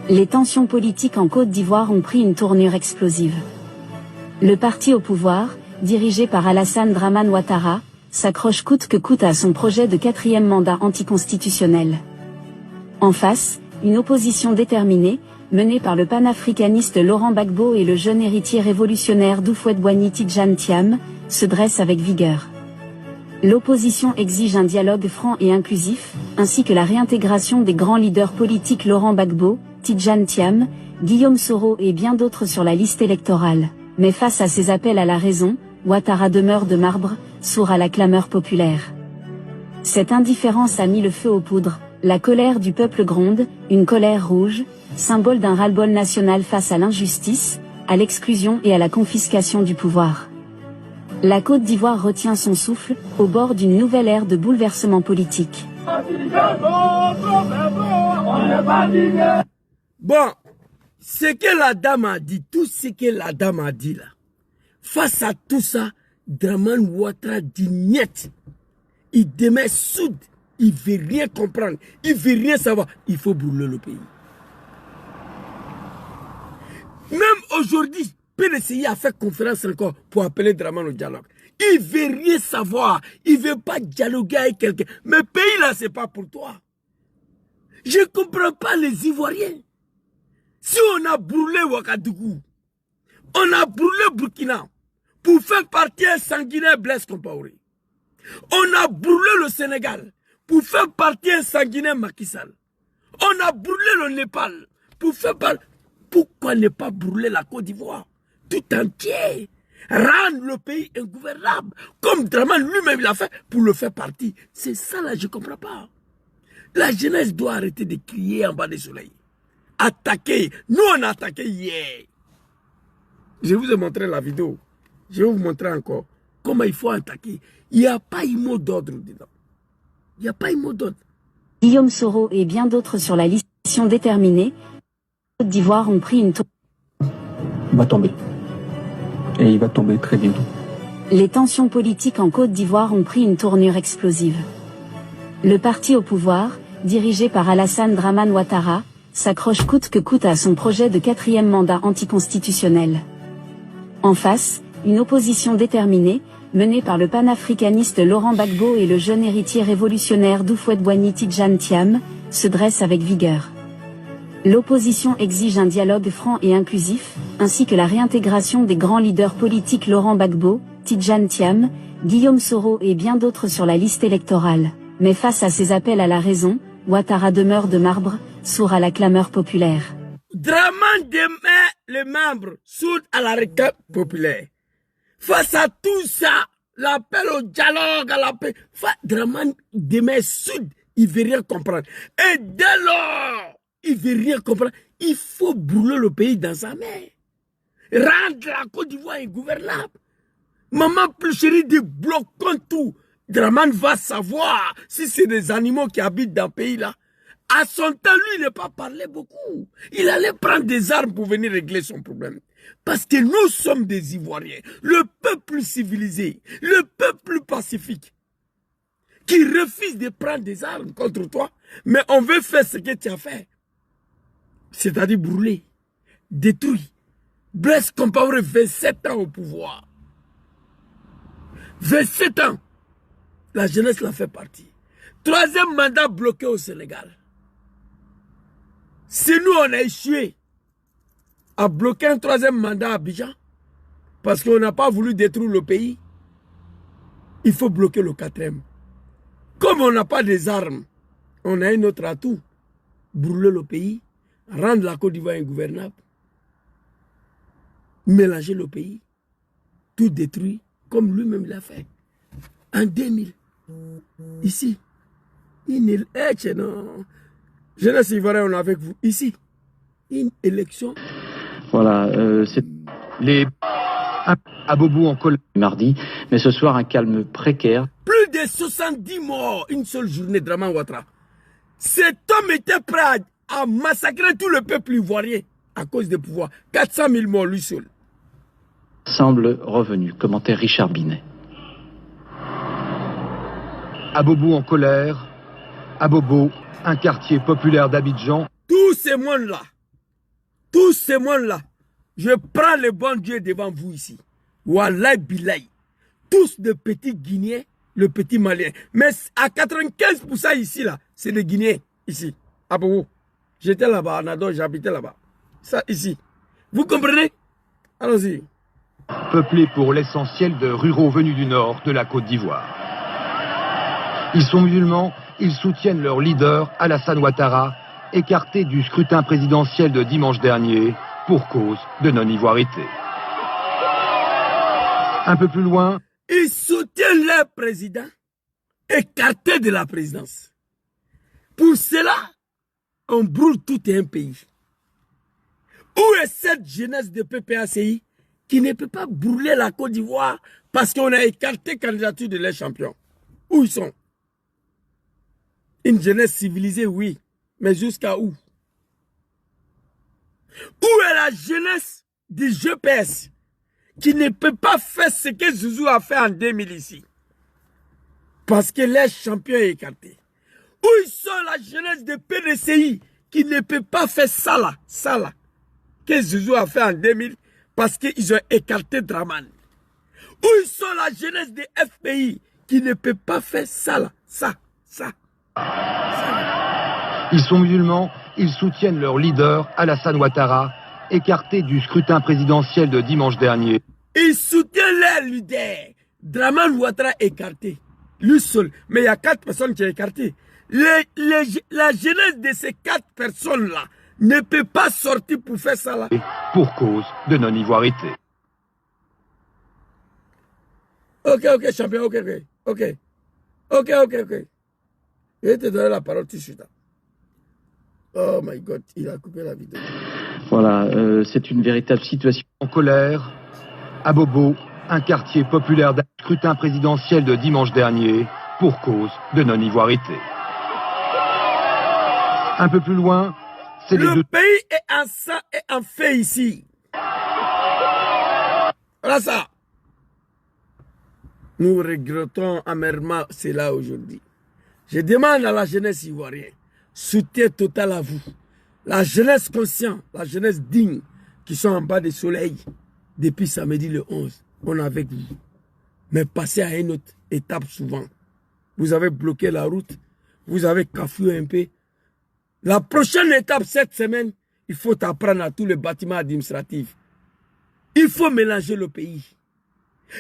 Les tensions politiques en Côte d'Ivoire ont pris une tournure explosive. Le parti au pouvoir, dirigé par Alassane Dramane Ouattara, s'accroche coûte que coûte à son projet de 4e mandat anticonstitutionnel. En face, une opposition déterminée, menée par le panafricaniste Laurent Gbagbo et le jeune héritier révolutionnaire d'Houphouët-Boigny Tidjane Thiam, se dresse avec vigueur. L'opposition exige un dialogue franc et inclusif, ainsi que la réintégration des grands leaders politiques Laurent Gbagbo, Tidjane Thiam, Guillaume Soro et bien d'autres sur la liste électorale. Mais face à ces appels à la raison, Ouattara demeure de marbre, sourd à la clameur populaire. Cette indifférence a mis le feu aux poudres, la colère du peuple gronde, une colère rouge, symbole d'un ras-le-bol national face à l'injustice, à l'exclusion et à la confiscation du pouvoir. La Côte d'Ivoire retient son souffle, au bord d'une nouvelle ère de bouleversement politique. Bon, ce que la dame a dit, tout ce que la dame a dit là, face à tout ça, Dramane Ouattara dit niet. Il demeure soude, il ne veut rien comprendre, il ne veut rien savoir. Il faut brûler le pays. Même aujourd'hui, PDCI a fait conférence encore pour appeler Dramane au dialogue. Il ne veut rien savoir. Il ne veut pas dialoguer avec quelqu'un. Mais pays là, ce n'est pas pour toi. Je ne comprends pas les Ivoiriens. Si on a brûlé Ouagadougou, on a brûlé Burkina pour faire partir un sanguinaire Blaise Compaoré. On a brûlé le Sénégal pour faire partir un sanguinaire Macky Sall. On a brûlé le Népal pour faire partir... Pourquoi ne pas brûler la Côte d'Ivoire tout entier? Rendre le pays ingouvernable, comme Dramane lui-même l'a fait pour le faire partir. C'est ça là, je ne comprends pas. La jeunesse doit arrêter de crier en bas du soleil. Attaquer. Nous, on a attaqué hier. Je vous ai montré la vidéo. Je vais vous montrer encore comment il faut attaquer. Il n'y a pas un mot d'ordre dedans. Il n'y a pas un mot d'ordre. Guillaume Soro et bien d'autres sur la liste déterminée. Côte d'Ivoire ont pris une va tomber. Et il va tomber très bientôt. Les tensions politiques en Côte d'Ivoire ont pris une tournure explosive. Le parti au pouvoir, dirigé par Alassane Dramane Ouattara, s'accroche coûte que coûte à son projet de 4e mandat anticonstitutionnel. En face, une opposition déterminée, menée par le panafricaniste Laurent Gbagbo et le jeune héritier révolutionnaire d'Houphouët-Boigny Tidjane Thiam, se dresse avec vigueur. L'opposition exige un dialogue franc et inclusif, ainsi que la réintégration des grands leaders politiques Laurent Gbagbo, Tidjane Thiam, Guillaume Soro et bien d'autres sur la liste électorale. Mais face à ces appels à la raison, Ouattara demeure de marbre, sourd à la clameur populaire. Dramane demeure les membres sourds à la requête populaire. Face à tout ça, l'appel au dialogue, à la paix, Dramane demeure sourd, il ne veut rien comprendre. Et dès lors, il ne veut rien comprendre, il faut brûler le pays dans sa main. Rendre la Côte d'Ivoire ingouvernable. Maman plus chérie dit bloquons tout. Dramane va savoir si c'est des animaux qui habitent dans le pays là. À son temps, lui, il n'a pas parlé beaucoup. Il allait prendre des armes pour venir régler son problème. Parce que nous sommes des Ivoiriens, le peuple civilisé, le peuple pacifique, qui refuse de prendre des armes contre toi, mais on veut faire ce que tu as fait. C'est-à-dire brûler, détruire. Blaise Compaoré, 27 ans au pouvoir. 27 ans. La jeunesse l'a fait partie. 3e mandat bloqué au Sénégal. Si nous, on a échoué à bloquer un 3e mandat à Abidjan, parce qu'on n'a pas voulu détruire le pays, il faut bloquer le 4e. Comme on n'a pas des armes, on a un autre atout. Brûler le pays, rendre la Côte d'Ivoire ingouvernable, mélanger le pays, tout détruire, comme lui-même l'a fait. En 2000, ici, non. Jeunesse ivoirienne, on est avec vous. Ici, une élection. Voilà, c'est Les Abobo en colère. mardi, mais ce soir un calme précaire. Plus de 70 morts, une seule journée, Dramane Ouattara. Cet homme était prêt à massacrer tout le peuple ivoirien à cause des pouvoirs. 400 000 morts, lui seul. Semble revenu. Commentaire Richard Binet. Abobo en colère. Abobo, un quartier populaire d'Abidjan. Tous ces mondes-là, je prends le bon Dieu devant vous ici. Wallahi billahi. Tous de petits Guinéens, le petit Malien. Mais à 95% ici, là, c'est des Guinéens, ici. À Bobo. J'étais là-bas, à Nador, j'habitais là-bas. Ça, ici. Vous comprenez? Allons-y. Peuplé pour l'essentiel de ruraux venus du nord de la Côte d'Ivoire. Ils sont musulmans, ils soutiennent leur leader, Alassane Ouattara, écarté du scrutin présidentiel de dimanche dernier pour cause de non-ivoirité. Un peu plus loin, Ils soutiennent leur président, écarté de la présidence. Pour cela, on brûle tout un pays. Où est cette jeunesse de PPACI qui ne peut pas brûler la Côte d'Ivoire parce qu'on a écarté la candidature de leurs champions? Où ils sont? Une jeunesse civilisée, oui, mais jusqu'à où? Où est la jeunesse du GPS qui ne peut pas faire ce que Zouzou a fait en 2000 ici? Parce que les champions est écarté. Où ils sont la jeunesse de PDCI qui ne peut pas faire ça là, que Zouzou a fait en 2000 parce qu'ils ont écarté Dramane? Où ils sont la jeunesse de FPI qui ne peut pas faire ça là, ça. ils sont musulmans, ils soutiennent leur leader, Alassane Ouattara, écarté du scrutin présidentiel de dimanche dernier. Ils soutiennent leur leader. Dramane Ouattara écarté. Lui seul. Mais il y a 4 personnes qui sont écartées. La jeunesse de ces 4 personnes-là ne peut pas sortir pour faire ça là. Pour cause de non-ivoirité. Ok, champion, ok. Je vais te donner la parole tout de suite. Oh my God, il a coupé la vidéo. Voilà, c'est une véritable situation. En colère, Abobo, un quartier populaire d'un scrutin présidentiel de dimanche dernier pour cause de non-ivoirité. Un peu plus loin, c'est les Le deux... pays est en sang et en feu ici. Voilà ça. Nous regrettons amèrement cela aujourd'hui. Je demande à la jeunesse ivoirienne, soutien total à vous. La jeunesse consciente, la jeunesse digne, qui sont en bas du soleil, depuis samedi le 11, on est avec vous. Mais passez à une autre étape souvent. Vous avez bloqué la route, vous avez cafoué un peu. La prochaine étape cette semaine, il faut apprendre à tous les bâtiments administratifs. Il faut mélanger le pays.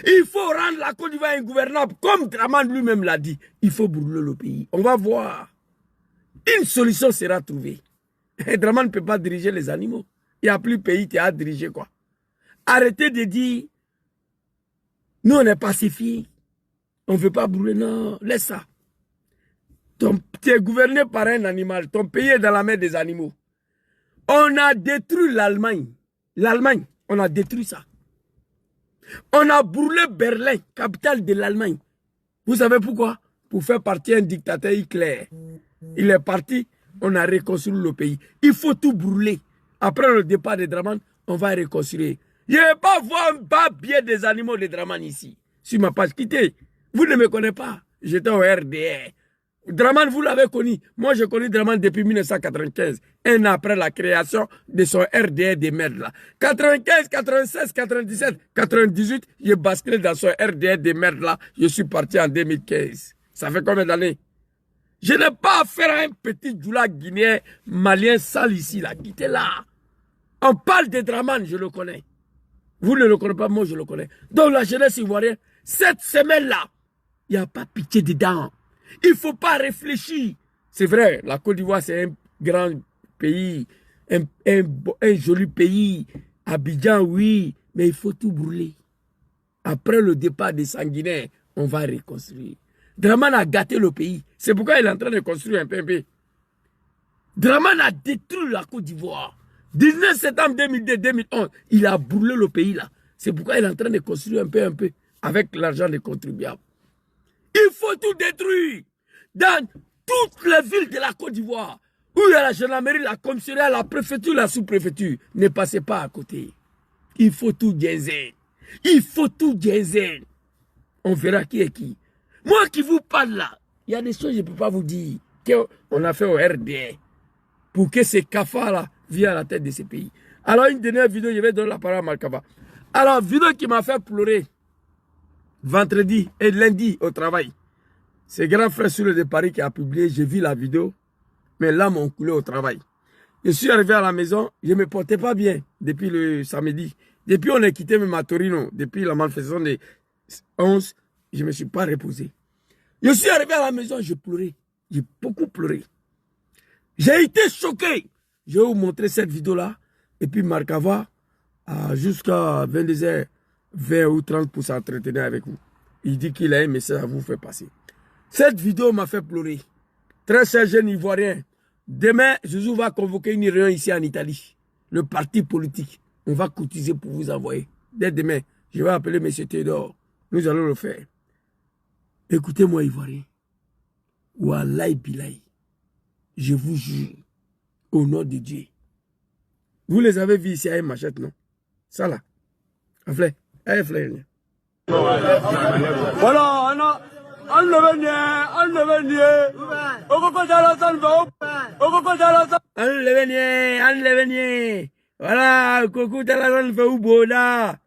Il faut rendre la Côte d'Ivoire ingouvernable, comme Dramane lui-même l'a dit. Il faut brûler le pays. On va voir. Une solution sera trouvée. Dramane ne peut pas diriger les animaux. Il n'y a plus de pays qui a dirigé quoi. Arrêtez de dire, nous on est pacifiés. On ne veut pas brûler, non, laisse ça. Tu es gouverné par un animal, ton pays est dans la main des animaux. On a détruit l'Allemagne. L'Allemagne, on a détruit ça. On a brûlé Berlin, capitale de l'Allemagne. Vous savez pourquoi? Pour faire partir un dictateur Hitler. Il est parti, on a reconstruit le pays. Il faut tout brûler. Après le départ de Dramane, on va reconstruire. Je ne vais pas voir un bas biais des animaux de Dramane ici. Sur ma page, quittez. Vous ne me connaissez pas. J'étais au RDR. Dramane, vous l'avez connu. Moi, je connais Dramane depuis 1995. Un an après la création de son RDR de merde là. 95, 96, 97, 98, j'ai basculé dans son RDR de merde là. Je suis parti en 2015. Ça fait combien d'années? Je n'ai pas affaire à un petit djoula guinéen, malien sale ici là. Quittez là. On parle de Dramane, je le connais. Vous ne le connaissez pas, moi je le connais. Donc la jeunesse ivoirienne, cette semaine-là, il n'y a pas pitié dedans. Il ne faut pas réfléchir. C'est vrai, la Côte d'Ivoire, c'est un grand pays, un joli pays. Abidjan, oui, mais il faut tout brûler. Après le départ des sanguinaires, on va reconstruire. Dramane a gâté le pays. C'est pourquoi il est en train de construire un PMP. Dramane a détruit la Côte d'Ivoire. 19 septembre 2002-2011, il a brûlé le pays là. C'est pourquoi il est en train de construire un peu avec l'argent des contribuables. Il faut tout détruire. Dans toutes les villes de la Côte d'Ivoire, où il y a la gendarmerie, la commissariat, la préfecture, la sous-préfecture, ne passez pas à côté. Il faut tout diaiser. Il faut tout diaiser. On verra qui est qui. Moi qui vous parle là, il y a des choses que je ne peux pas vous dire. Qu'on a fait au RDR pour que ces cafards là viennent à la tête de ces pays. Alors une dernière vidéo, je vais donner la parole à Markava. Alors, vidéo qui m'a fait pleurer vendredi et lundi au travail. C'est grand frère sur de Paris qui a publié, j'ai vu la vidéo, mais là m'ont coulé au travail. Je suis arrivé à la maison, je ne me portais pas bien depuis le samedi. Depuis on a quitté même à Torino, depuis la manifestation des 11, je ne me suis pas reposé. Je suis arrivé à la maison, je pleurais. J'ai beaucoup pleuré. J'ai été choqué. Je vais vous montrer cette vidéo-là. Et puis Markava, jusqu'à 22h20 ou 30 pour s'entretenir avec vous. Il dit qu'il a un message à vous faire passer. Cette vidéo m'a fait pleurer. Très cher jeune Ivoirien. Demain, Joujou va convoquer une réunion ici en Italie. Le parti politique. On va cotiser pour vous envoyer. Dès demain, je vais appeler M. Théodore. Nous allons le faire. Écoutez-moi, Ivoirien. Wallahi bilahi. Je vous jure, au nom de Dieu. Vous les avez vus ici à une machette, non? Ça là. Voilà, voilà, coucou Talaran fait ou boda.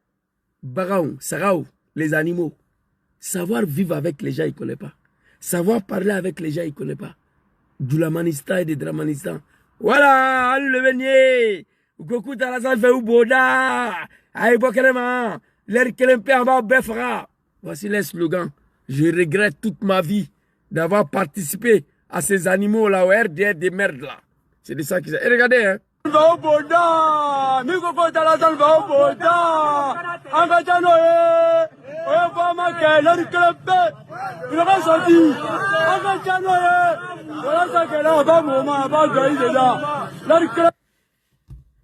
Bagaou, Saraou, les animaux. Savoir vivre avec les gens, ils ne connaissent pas. Savoir parler avec les gens, ils ne connaissent pas. Du Lamanistan et de Dramanistan. Voilà, enlevez. Coucou Talaran fait ou boda. Aïe, Bokerema. L'air qu'elle peut avoir beffra. Voici les slogans. Je regrette toute ma vie d'avoir participé à ces animaux là, au RDR des merdes là. C'est de ça qu'ils ont. Et regardez, hein.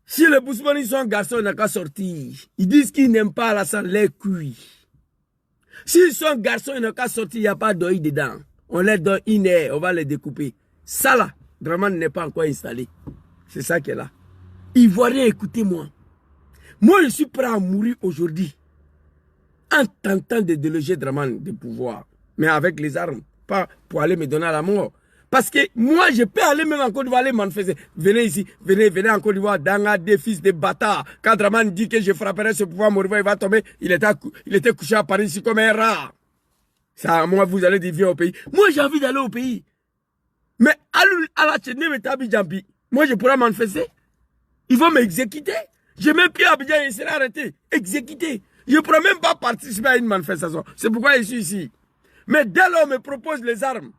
Si les Bousmani sont garçons, ils n'ont qu'à sortir. Ils disent qu'ils n'aiment pas Alassane, les cuits. S'ils sont garçons, ils n'ont qu'à sortir, il n'y a pas d'œil dedans. On les donne une heure, on va les découper. Ça là, Dramane n'est pas encore installé. C'est ça qui est là. Ivoirien, écoutez-moi. Moi, je suis prêt à mourir aujourd'hui. en tentant de déloger Dramane du pouvoir, mais avec les armes, pas pour aller me donner à la mort. Parce que moi, je peux aller même en Côte d'Ivoire, aller manifester. Venez ici, venez en Côte d'Ivoire, Danga, des fils de bâtards. Quand Dramane dit que je frapperai ce pouvoir, Moriba, il va tomber. Il était couché à Paris ici comme un rat. Ça, moi, vous allez dire, viens au pays. Moi, j'ai envie d'aller au pays. Mais à la Tchénie, moi, je pourrais manifester. Ils vont m'exécuter. J'ai même pied à Abidjan, il sera arrêté. Exécuté. Je ne pourrais même pas participer à une manifestation. C'est pourquoi je suis ici. Mais dès lors, on me propose les armes.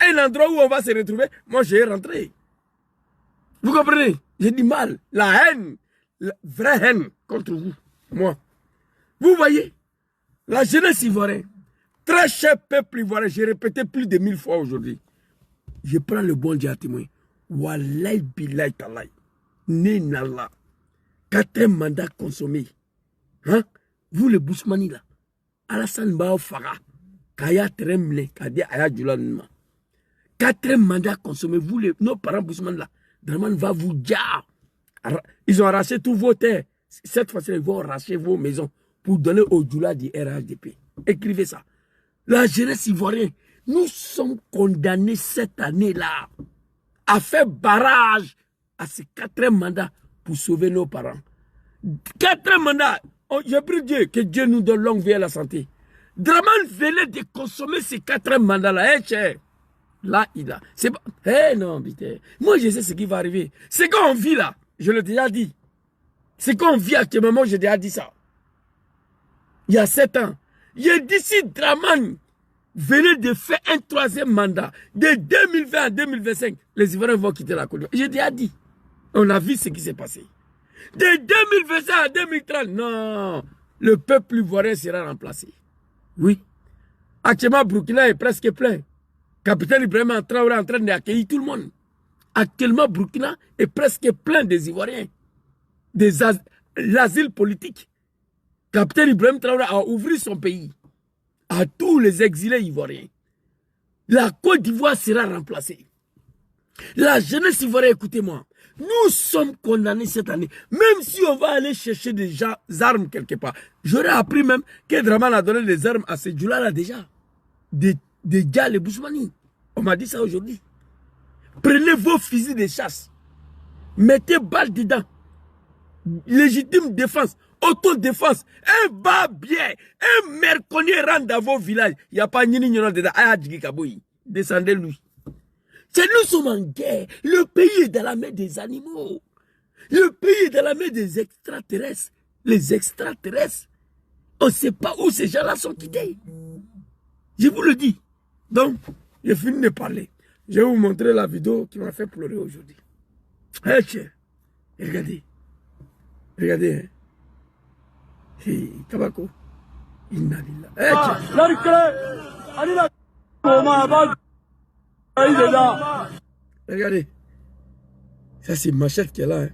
Un endroit où on va se retrouver, moi je vais rentrer. Vous comprenez? J'ai du mal. La haine, la vraie haine contre vous. Moi. Vous voyez, la jeunesse ivoirienne, très cher peuple ivoirien, j'ai répété plus de 1000 fois aujourd'hui. Je prends le bon Dieu à témoin. Wallahi billahi talai. Ninallah. 4 mandats consommés. Hein? Vous les Bousmani là. Alassane Bao Farah. Kaya Tremle. Kadi Aya Djulanma. 4 mandats consommés, vous, nos parents Bousman là, Dramane va vous dire. Ils ont arraché tous vos terres. Cette fois-ci, ils vont arracher vos maisons pour donner au Djoula du RHDP. Écrivez ça. La jeunesse ivoirienne, nous sommes condamnés cette année-là à faire barrage à ces 4 mandats pour sauver nos parents. 4 mandats. J'ai pris Dieu, que Dieu nous donne longue vie à la santé. Dramane venait de consommer ces 4 mandats-là. Hein, cher. Là, il a. C'est pas. Eh non, putain. Moi, je sais ce qui va arriver. C'est qu'on vit là. Je l'ai déjà dit. C'est qu'on vit actuellement, j'ai déjà dit ça. Il y a 7 ans. J'ai dit si Dramane venait de faire un 3e mandat de 2020 à 2025, les Ivoiriens vont quitter la Côte d'Ivoire. J'ai déjà dit. On a vu ce qui s'est passé. De 2025 à 2030, non. Le peuple ivoirien sera remplacé. Oui. Actuellement, Burkina est presque plein. Capitaine Ibrahim Traoré est en train d'accueillir tout le monde. Actuellement, Burkina est presque plein des Ivoiriens. L'asile politique. Capitaine Ibrahim Traoré a ouvert son pays à tous les exilés ivoiriens. La Côte d'Ivoire sera remplacée. La jeunesse ivoirienne, écoutez-moi, nous sommes condamnés cette année. Même si on va aller chercher des armes quelque part. J'aurais appris même que Dramane a donné des armes à ces Djoula-là déjà. Des gars, les Bousmani. On m'a dit ça aujourd'hui. Prenez vos fusils de chasse. Mettez balles dedans. Légitime défense. Autodéfense. Un bas bien. Un merconnier rentre dans vos villages. Il n'y a pas ni dedans. Descendez lui. C'est nous sommes en guerre. Le pays est dans la main des animaux. Le pays est dans la main des extraterrestres. Les extraterrestres. On ne sait pas où ces gens-là sont quittés. Je vous le dis. Donc, j'ai fini de parler. Je vais vous montrer la vidéo qui m'a fait pleurer aujourd'hui. Hey, tiens, regardez. Regardez. Hein. Hey, Kabako. Innalillah. Hey, regardez. Ça, c'est Machette qui est là. Hein.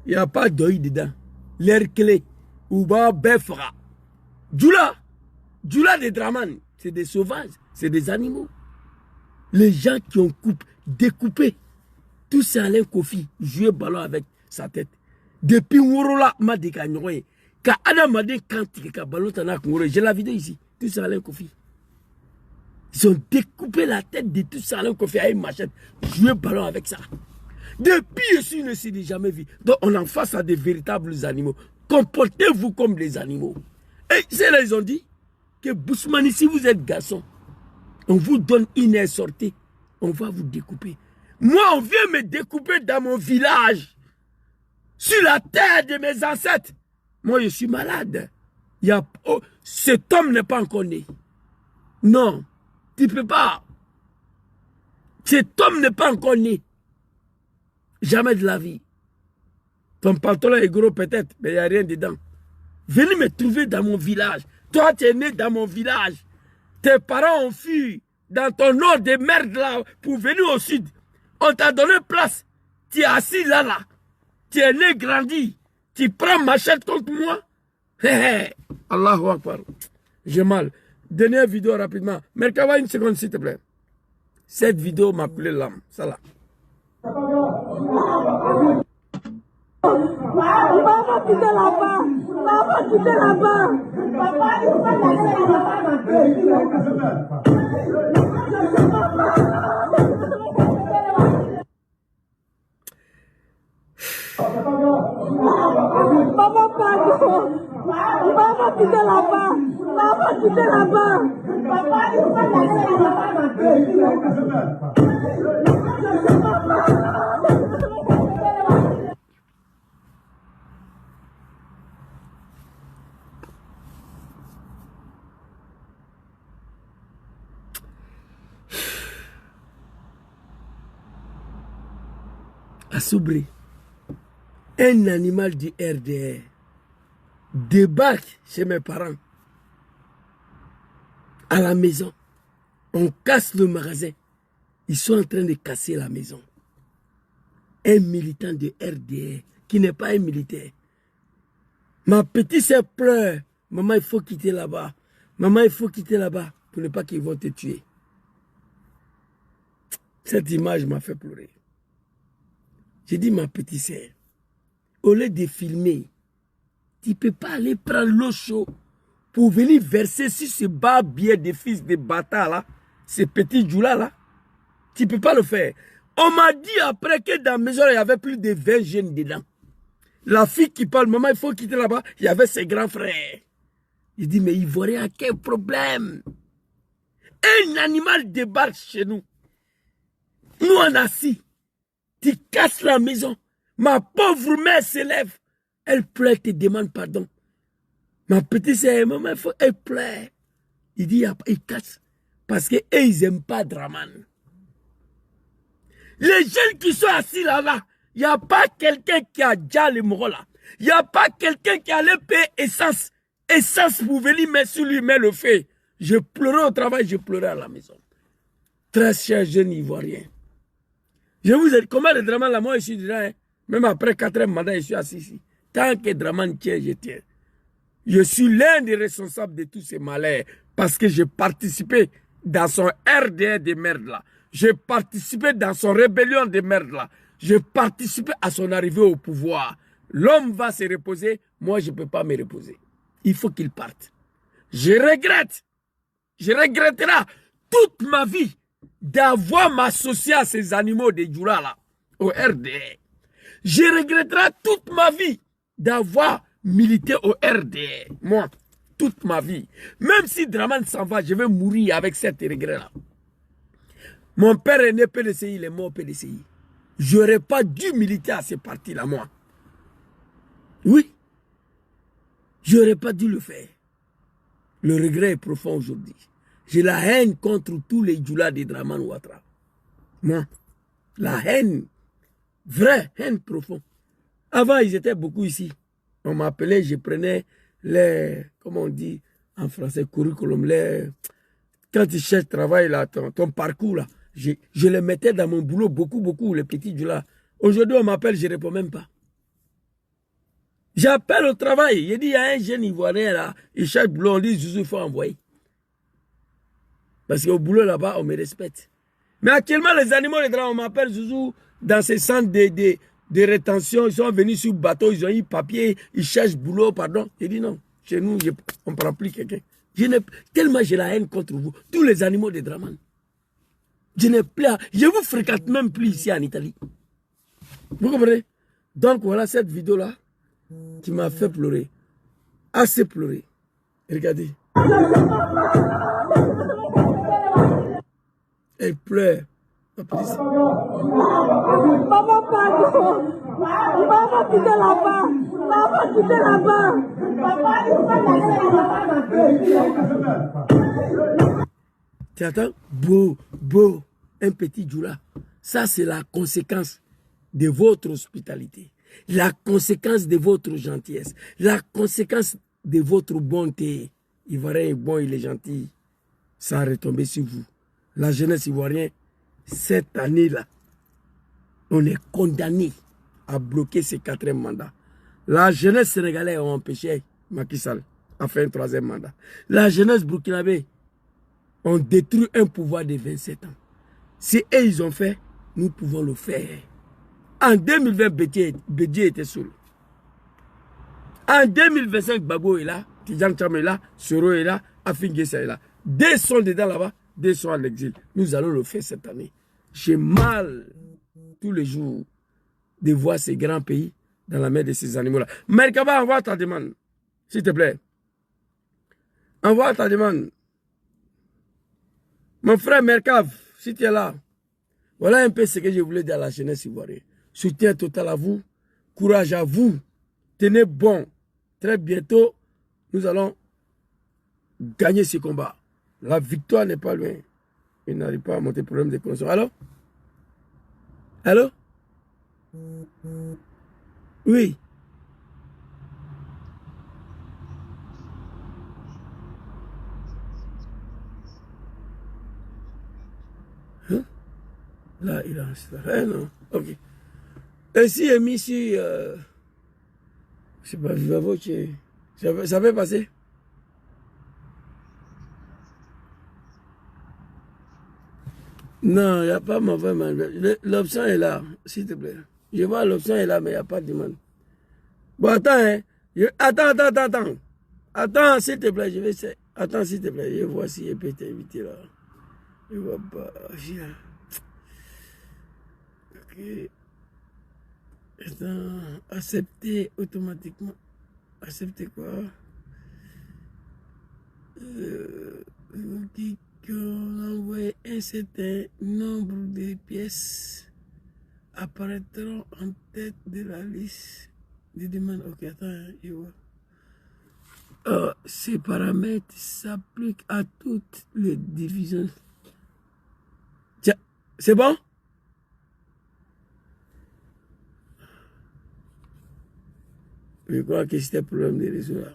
Il n'y a pas d'œil dedans. L'air clé. Ouba Befra. Djoula de Dramane. C'est des sauvages, c'est des animaux. Les gens qui ont découpé, tout c'est Alain Kofi, jouer ballon avec sa tête. Depuis Worola, m'a dit qu'à Nyoye, quand Adam m'a dit quand il y a ballon, j'ai la vidéo ici, tout c'est Alain Kofi. Ils ont découpé la tête de tout ça Alain Kofi avec une machette, jouer ballon avec ça. Depuis, je ne suis jamais vu. Donc on est en face à des véritables animaux. Comportez-vous comme des animaux. Et c'est là ils ont dit que Bousmani, si vous êtes garçon, on vous donne une aire sortie, on va vous découper. Moi, on vient me découper dans mon village, sur la terre de mes ancêtres. Moi, je suis malade. Cet homme n'est pas encore né. Non, tu ne peux pas. Cet homme n'est pas encore né. Jamais de la vie. Ton pantalon est gros peut-être, mais il n'y a rien dedans. Venez me trouver dans mon village. Toi, tu es né dans mon village. Tes parents ont fui dans ton nord de merde là pour venir au sud. On t'a donné place. Tu es assis là. Tu es né, grandi. Tu prends machette contre moi. Allahu Akbar. J'ai mal. Dernière vidéo rapidement. Merkava, une seconde s'il te plaît. Cette vidéo m'a coulé l'âme. Ça là. On va quitter là-bas. On va quitter là-bas. Maman, pardon. Maman, quittez là-bas. Maman, quittez là-bas. Papa, il faut pas laisser Assoubré, un animal du RDR débarque chez mes parents à la maison. On casse le magasin. Ils sont en train de casser la maison. Un militant de RDR qui n'est pas un militaire. Ma petite sœur pleure. Maman, il faut quitter là-bas. Maman, il faut quitter là-bas pour ne pas qu'ils vont te tuer. Cette image m'a fait pleurer. J'ai dit, ma petite sœur, au lieu de filmer, tu ne peux pas aller prendre l'eau chaude pour venir verser sur ce barbier de fils de bâtard là, ces petits joulas là. Tu ne peux pas le faire. On m'a dit après que dans la maison, il y avait plus de 20 jeunes dedans. La fille qui parle, maman, il faut quitter là-bas, il y avait ses grands frères. Il dit, mais Ivoirien, quel problème? Un animal débarque chez nous. Nous, on a assis. Tu casses la maison. Ma pauvre mère s'élève. Elle pleure, te demande pardon. Ma petite sœur, maman, elle pleure. Il dit, il casse. Parce qu'ils n'aiment pas Draman. Les jeunes qui sont assis là-bas, il n'y a pas quelqu'un qui a déjà les moraux là. Il n'y a pas quelqu'un qui allait payer essence. Essence pour venir mettre sur lui, mettre le feu. Je pleurais au travail, je pleurais à la maison. Très cher jeune Ivoirien. Je vous ai dit, comment le Draman là, moi je suis dedans, hein? Même après 4e mandat, je suis assis ici. Tant que Draman tient, je tiens. Je suis l'un des responsables de tous ces malheurs parce que j'ai participé dans son RDR de merde là. J'ai participé dans son rébellion de merde là. J'ai participé à son arrivée au pouvoir. L'homme va se reposer, moi je ne peux pas me reposer. Il faut qu'il parte. Je regrette. Je regretterai toute ma vie d'avoir m'associé à ces animaux de Djoula là, au RDR. Je regretterai toute ma vie d'avoir milité au RDR. Moi, toute ma vie. Même si Draman s'en va, je vais mourir avec cet regret là. Mon père est né PDCI, il est mort PDCI. Je n'aurais pas dû militer à ces partis là, moi. Oui. Je n'aurais pas dû le faire. Le regret est profond aujourd'hui. J'ai la haine contre tous les Djoula de Draman Ouattara. Moi, la haine, vraie haine profonde. Avant, ils étaient beaucoup ici. On m'appelait, je prenais les, comment on dit en français, curriculum, les, quand tu cherches travail, là, ton parcours, là, je les mettais dans mon boulot, beaucoup, les petits Djoula. Aujourd'hui, on m'appelle, je ne réponds même pas. J'appelle au travail. Il dit, il y a un jeune Ivoirien là, il cherche boulot, on dit, Zouzou, il faut envoyer. Parce qu'au boulot là-bas, on me respecte. Mais actuellement, les animaux, les draps, on m'appelle Zouzou, dans ces centres de rétention, ils sont venus sur le bateau, ils ont eu papier, ils cherchent boulot, pardon. J'ai dit non, chez nous, on ne prend plus quelqu'un. Tellement j'ai la haine contre vous, tous les animaux de Draman. Je n'ai plus, je vous fréquente même plus ici en Italie. Vous comprenez? Donc voilà cette vidéo-là qui m'a fait pleurer. Assez pleurer. Regardez. Elle pleure. Maman, pardon. Maman, quittez là-bas. Maman, quittez là-bas. Papa, il faut pas laisser. Tu attends? Beau, un petit Djoula. Ça, c'est la conséquence de votre hospitalité. La conséquence de votre gentillesse. La conséquence de votre bonté. Ivoirien est bon, il est gentil. Ça a retombé sur vous. La jeunesse ivoirienne, cette année-là, on est condamné à bloquer ces 4e mandats. La jeunesse sénégalaise a empêché Macky Sall à faire un 3e mandat. La jeunesse burkinabé ont détruit un pouvoir de 27 ans. Si eux ils ont fait, nous pouvons le faire. En 2020, Bédié était seul. En 2025, Babo est là. Tidjane Cham est là, Soro est là, Afin Guessa est là. 2 sont dedans là-bas, 2 sont en exil. Nous allons le faire cette année. J'ai mal tous les jours de voir ces grands pays dans la mer de ces animaux-là. Merkava, envoie ta demande, s'il te plaît. Envoie ta demande. Mon frère Merkav, si tu es là, voilà un peu ce que je voulais dire à la jeunesse ivoirienne. Soutien total à vous, courage à vous, tenez bon. Très bientôt, nous allons gagner ce combat. La victoire n'est pas loin. Il n'arrive pas à monter problème de connexion. Allô? Allô? Oui. Hein? Là, il a un non? Ok. Ici, ici, je sais pas, Viva Voce. Ça peut passer? Non, il n'y a pas mauvais manuel. L'option est là, s'il te plaît. Je vois l'option est là, mais il n'y a pas de demande. Bon, attends, hein. Attends. Attends, s'il te plaît, je vais essayer. Attends, s'il te plaît, je vois si je peux t'inviter là. Je vois pas. Viens. Ok. Attends, accepter automatiquement. Accepter quoi? Dit qu'on envoie un certain nombre de pièces apparaîtront en tête de la liste des demandes. Ok, attends, je vois. Ces paramètres s'appliquent à toutes les divisions. Tiens, c'est bon? Je crois que c'était problème des réseaux là.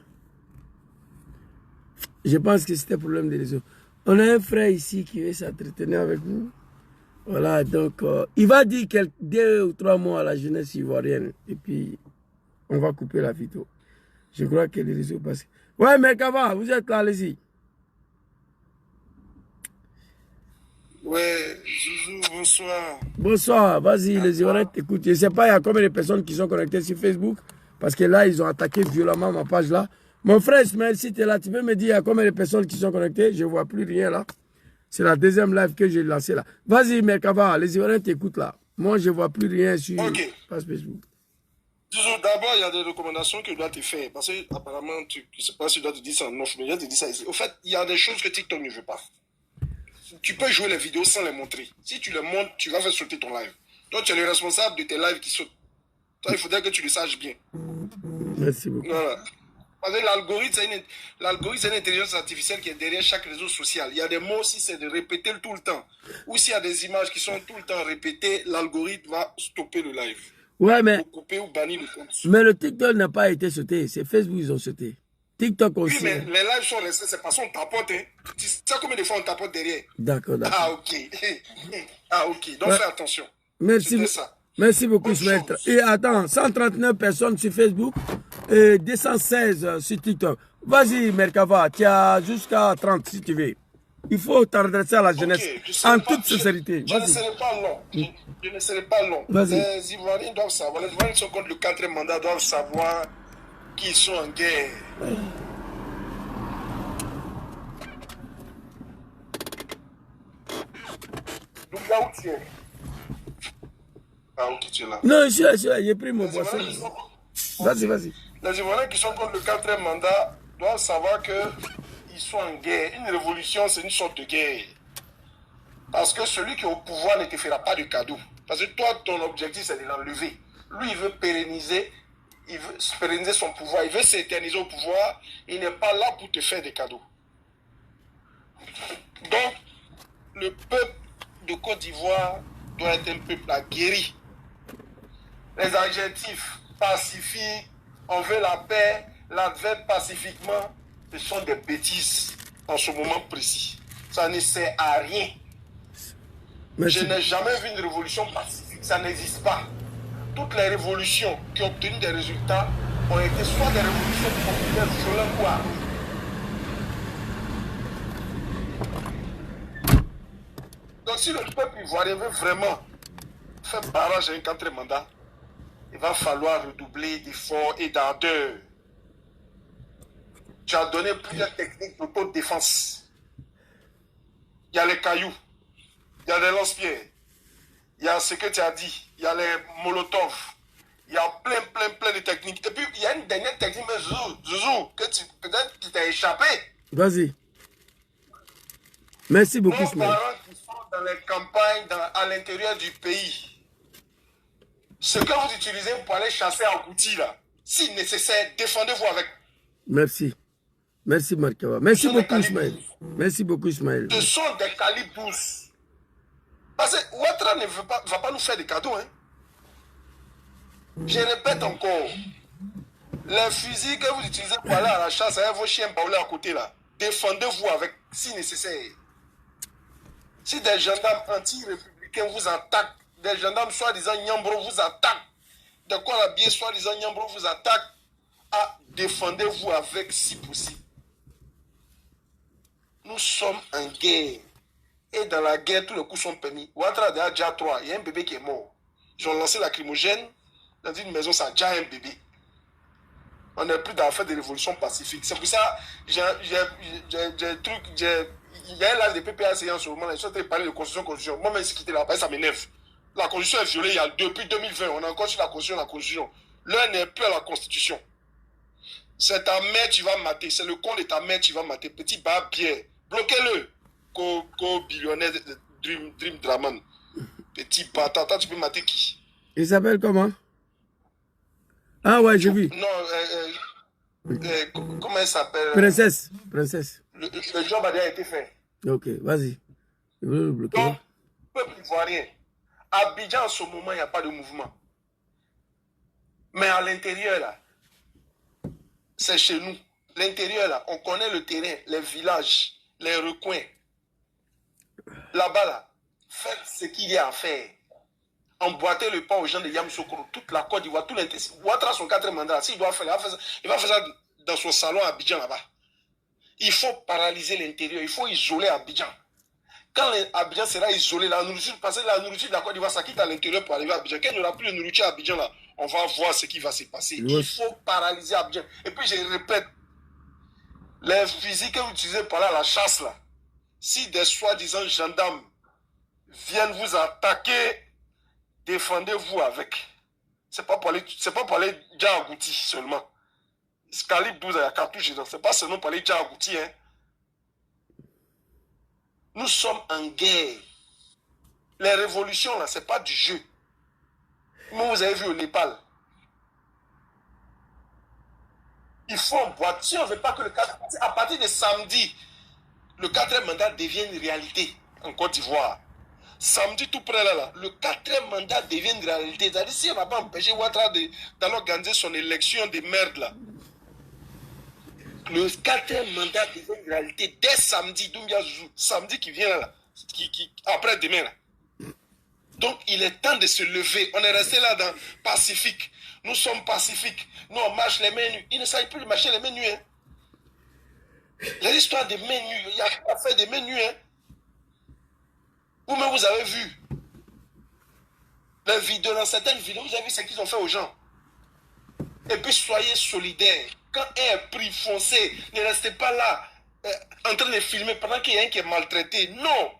Je pense que c'était problème des réseaux. On a un frère ici qui veut s'entretenir avec vous. Voilà, donc il va dire 2 ou 3 mots à la jeunesse ivoirienne. Et puis, on va couper la vidéo. Je crois que les réseaux passent. Ouais, Merkava, vous êtes là, allez-y. Ouais, Zouzou, bonsoir. Bonsoir, vas-y, les Ivoiriens t'écoutent. Je ne sais pas, il y a combien de personnes qui sont connectées sur Facebook. Parce que là, ils ont attaqué violemment ma page là. Mon frère Ismaël, si tu es là, tu peux me dire il y a combien de personnes qui sont connectées? Je ne vois plus rien là. C'est la deuxième live que j'ai lancée là. Vas-y, Merkava, les Ivoiriens t'écoutent là. Moi, je ne vois plus rien sur page Facebook. D'abord, il y a des recommandations que je dois te faire. Parce que, apparemment, je ne sais pas si je dois te dire ça en off, mais je dois te dire ça ici. Au fait, il y a des choses que TikTok ne veut pas. Tu peux jouer les vidéos sans les montrer. Si tu les montres, tu vas faire sauter ton live. Donc, tu es le responsable de tes lives qui sautent. Toi, il faudrait que tu le saches bien. Merci beaucoup. Voilà. Parce que l'algorithme, c'est une intelligence artificielle qui est derrière chaque réseau social. Il y a des mots, si c'est de répéter tout le temps, ou s'il y a des images qui sont tout le temps répétées, l'algorithme va stopper le live. Ouais, mais... Ou couper ou bannir le compte. Mais le TikTok n'a pas été sauté. C'est Facebook ils ont sauté. TikTok aussi. Oui, mais les lives sont restés. C'est parce qu'on tapote. Hein. Tu sais combien de fois on tapote derrière? D'accord. Ah, ok. Ah, ok. Donc, fais attention. Merci. Merci beaucoup, Ismaël. Et attends, 139 personnes sur Facebook et 216 sur TikTok. Vas-y, Merkava, tu as jusqu'à 30 si tu veux. Il faut t'adresser à la jeunesse en toute sincérité. Je ne serai pas long. Je ne serai pas long. Les Ivoiriens doivent savoir. Les Ivoiriens qui sont contre le 4e mandat doivent savoir qu'ils sont en guerre. Donc là où tu es. Ah, ok, tu es là. Non, je suis là, j'ai pris mon boisson. Vas-y. Les Ivoiriens qui sont contre le 4e mandat doivent savoir qu'ils sont en guerre. Une révolution, c'est une sorte de guerre. Parce que celui qui est au pouvoir ne te fera pas de cadeau. Parce que toi, ton objectif, c'est de l'enlever. Lui, il veut pérenniser son pouvoir. Il veut s'éterniser au pouvoir. Il n'est pas là pour te faire des cadeaux. Donc, le peuple de Côte d'Ivoire doit être un peuple aguerri. Les adjectifs pacifiques, on veut la paix, l'adverbe pacifiquement, ce sont des bêtises en ce moment précis. Ça ne sert à rien. Merci. Je n'ai jamais vu une révolution pacifique, ça n'existe pas. Toutes les révolutions qui ont obtenu des résultats ont été soit des révolutions populaires violentes ou armées. Donc si le peuple ivoirien veut vraiment faire barrage à un 4e mandat, il va falloir redoubler d'efforts et d'ardeur. Tu as donné plusieurs techniques d'autodéfense. Il y a les cailloux, il y a les lance-pierres, il y a ce que tu as dit, il y a les molotovs, il y a plein de techniques. Et puis, il y a une dernière technique, mais Zouzou, que peut-être qui t'a échappé. Vas-y. Merci beaucoup, Nos Ismaël. parents qui sont dans les campagnes, à l'intérieur du pays, ce que vous utilisez pour aller chasser en outil, là, si nécessaire, défendez-vous avec. Merci. Merci, Markawa. Merci beaucoup, Ismaël. Merci beaucoup, Ismaël. Ce sont des calibres 12. Parce que Ouattara ne va pas nous faire des cadeaux. Hein. Je répète encore. Les fusils que vous utilisez pour aller à la chasse avec vos chiens baoulés à côté, là, défendez-vous avec, si nécessaire. Si des gendarmes anti-républicains vous attaquent, des gendarmes soi-disant Nyambro vous attaquent, de quoi la biais soi-disant Nyambro vous attaque, défendez-vous avec si possible. Nous sommes en guerre. Et dans la guerre, tous les coups sont permis. Ouattara a déjà 3. Il y a un bébé qui est mort. Ils ont lancé lacrymogène dans une maison, ça a déjà un bébé. On n'est plus dans la fête de révolution pacifique. C'est pour ça il y a un live de PPAC en ce moment. Ils sont en train de parler de constitution. Moi-même, si quitté là-bas, ça m'énerve. La constitution est violée depuis 2020. On est encore sur la constitution. L'heure n'est plus à la constitution. C'est ta mère, tu vas mater. C'est le compte de ta mère, tu vas mater. Petit bas bière. Bloquez-le. Co-billionnaire Dream Draman. Petit bâtard. Tu peux mater qui? Il s'appelle comment? Ah ouais, j'ai vu. Non, comment elle s'appelle? Princesse. Le job a déjà été fait. Ok, vas-y. Je vais le bloquer. Donc, peuple ivoirien, à Abidjan, en ce moment, il n'y a pas de mouvement. Mais à l'intérieur, là, c'est chez nous. L'intérieur, là, on connaît le terrain, les villages, les recoins. Là-bas, là, faites ce qu'il y a à faire. Emboîter le pas aux gens de Yamoussoukro, toute la Côte d'Ivoire, tout l'intérieur. Ouattara son 4e mandat, s'il doit faire, il va faire ça dans son salon à Abidjan, là-bas. Il faut paralyser l'intérieur, il faut isoler Abidjan. Quand Abidjan sera isolé, la nourriture, parce que la nourriture de la Côte d'Ivoire, ça quitte à l'intérieur pour arriver à Abidjan. Quand il n'y aura plus de nourriture à Abidjan, là, on va voir ce qui va se passer. Il faut paralyser Abidjan. Et puis, je répète, les fusils que vous utilisez pour aller à la chasse, là, si des soi-disant gendarmes viennent vous attaquer, défendez-vous avec. C'est pas pour aller déjà agouti seulement. Calibre 12 à cartouche, c'est pas seulement pour aller déjà agouti, hein. Nous sommes en guerre. Les révolutions, là, c'est pas du jeu. Moi, vous avez vu au Népal. Il faut en boîte. Si on ne veut pas que à partir de samedi, le 4e mandat devienne une réalité en Côte d'Ivoire. Samedi tout près là, le 4e mandat devient une réalité. C'est-à-dire si on n'a pas empêché Ouattara d'aller organiser son élection de merde là, le 4e mandat devient une réalité dès samedi, Doumbia Zouzou, samedi qui vient là, après demain là. Donc il est temps de se lever. On est resté là dans Pacifique. Nous sommes pacifiques. Nous on marche les mains nues. Il ne s'agit plus de marcher les mains nues. Hein. Les histoires de mains nues, il y a pas fait des mains nues. Hein. Vous-même, vous avez vu les vidéos, dans certaines vidéos, vous avez vu ce qu'ils ont fait aux gens. Et puis, soyez solidaires. Quand un est pris, foncé, ne restez pas là en train de filmer pendant qu'il y a un qui est maltraité. Non.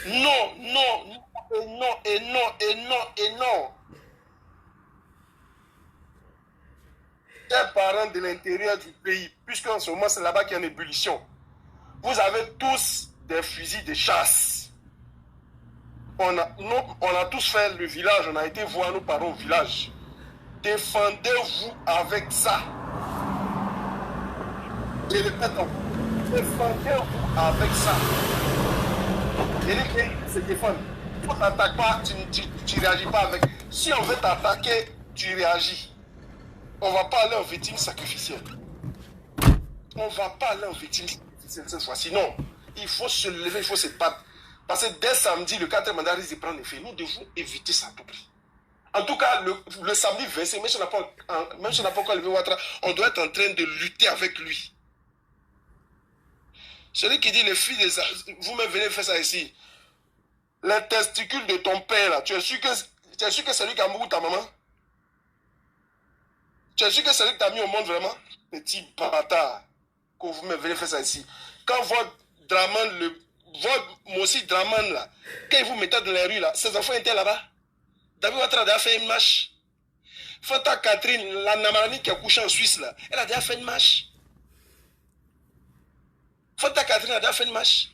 Non, non, et non, et non, et non, et non. Chers parents de l'intérieur du pays, puisqu'en ce moment, c'est là-bas qu'il y a une ébullition. Vous avez tous des fusils de chasse. On a tous fait le village, on a été voir nos parents au village. Défendez-vous avec ça. Je répète encore. Défendez-vous avec ça. Je dis que se défendre. Si on ne t'attaque pas, tu ne réagis pas avec. Si on veut t'attaquer, tu réagis. On ne va pas aller en victime sacrificielle. On ne va pas aller en victime sacrificielle cette fois-ci. Non. Il faut se lever, il faut se battre. Parce que dès samedi, le 4e mandat risque de prendre effet. Nous devons éviter ça à tout prix. En tout cas, le samedi 25, même si on n'a pas encore levé Ouattara, on doit être en train de lutter avec lui. Celui qui dit les filles des... Vous-même venez faire ça ici. Les testicules de ton père, là, tu es sûr que c'est lui qui a mouru ta maman? Tu es sûr que c'est lui qui t'a mis au monde vraiment? Petit bâtard, que vous me venez faire ça ici. Quand votre Draman, votre Mossi Draman là, quand vous mettez dans les rues là, ses enfants étaient là-bas. David Ouattara a fait une marche. Fanta Catherine, la Namarani qui a couché en Suisse là, elle a déjà fait une marche. Fanta Catherine a déjà fait une marche.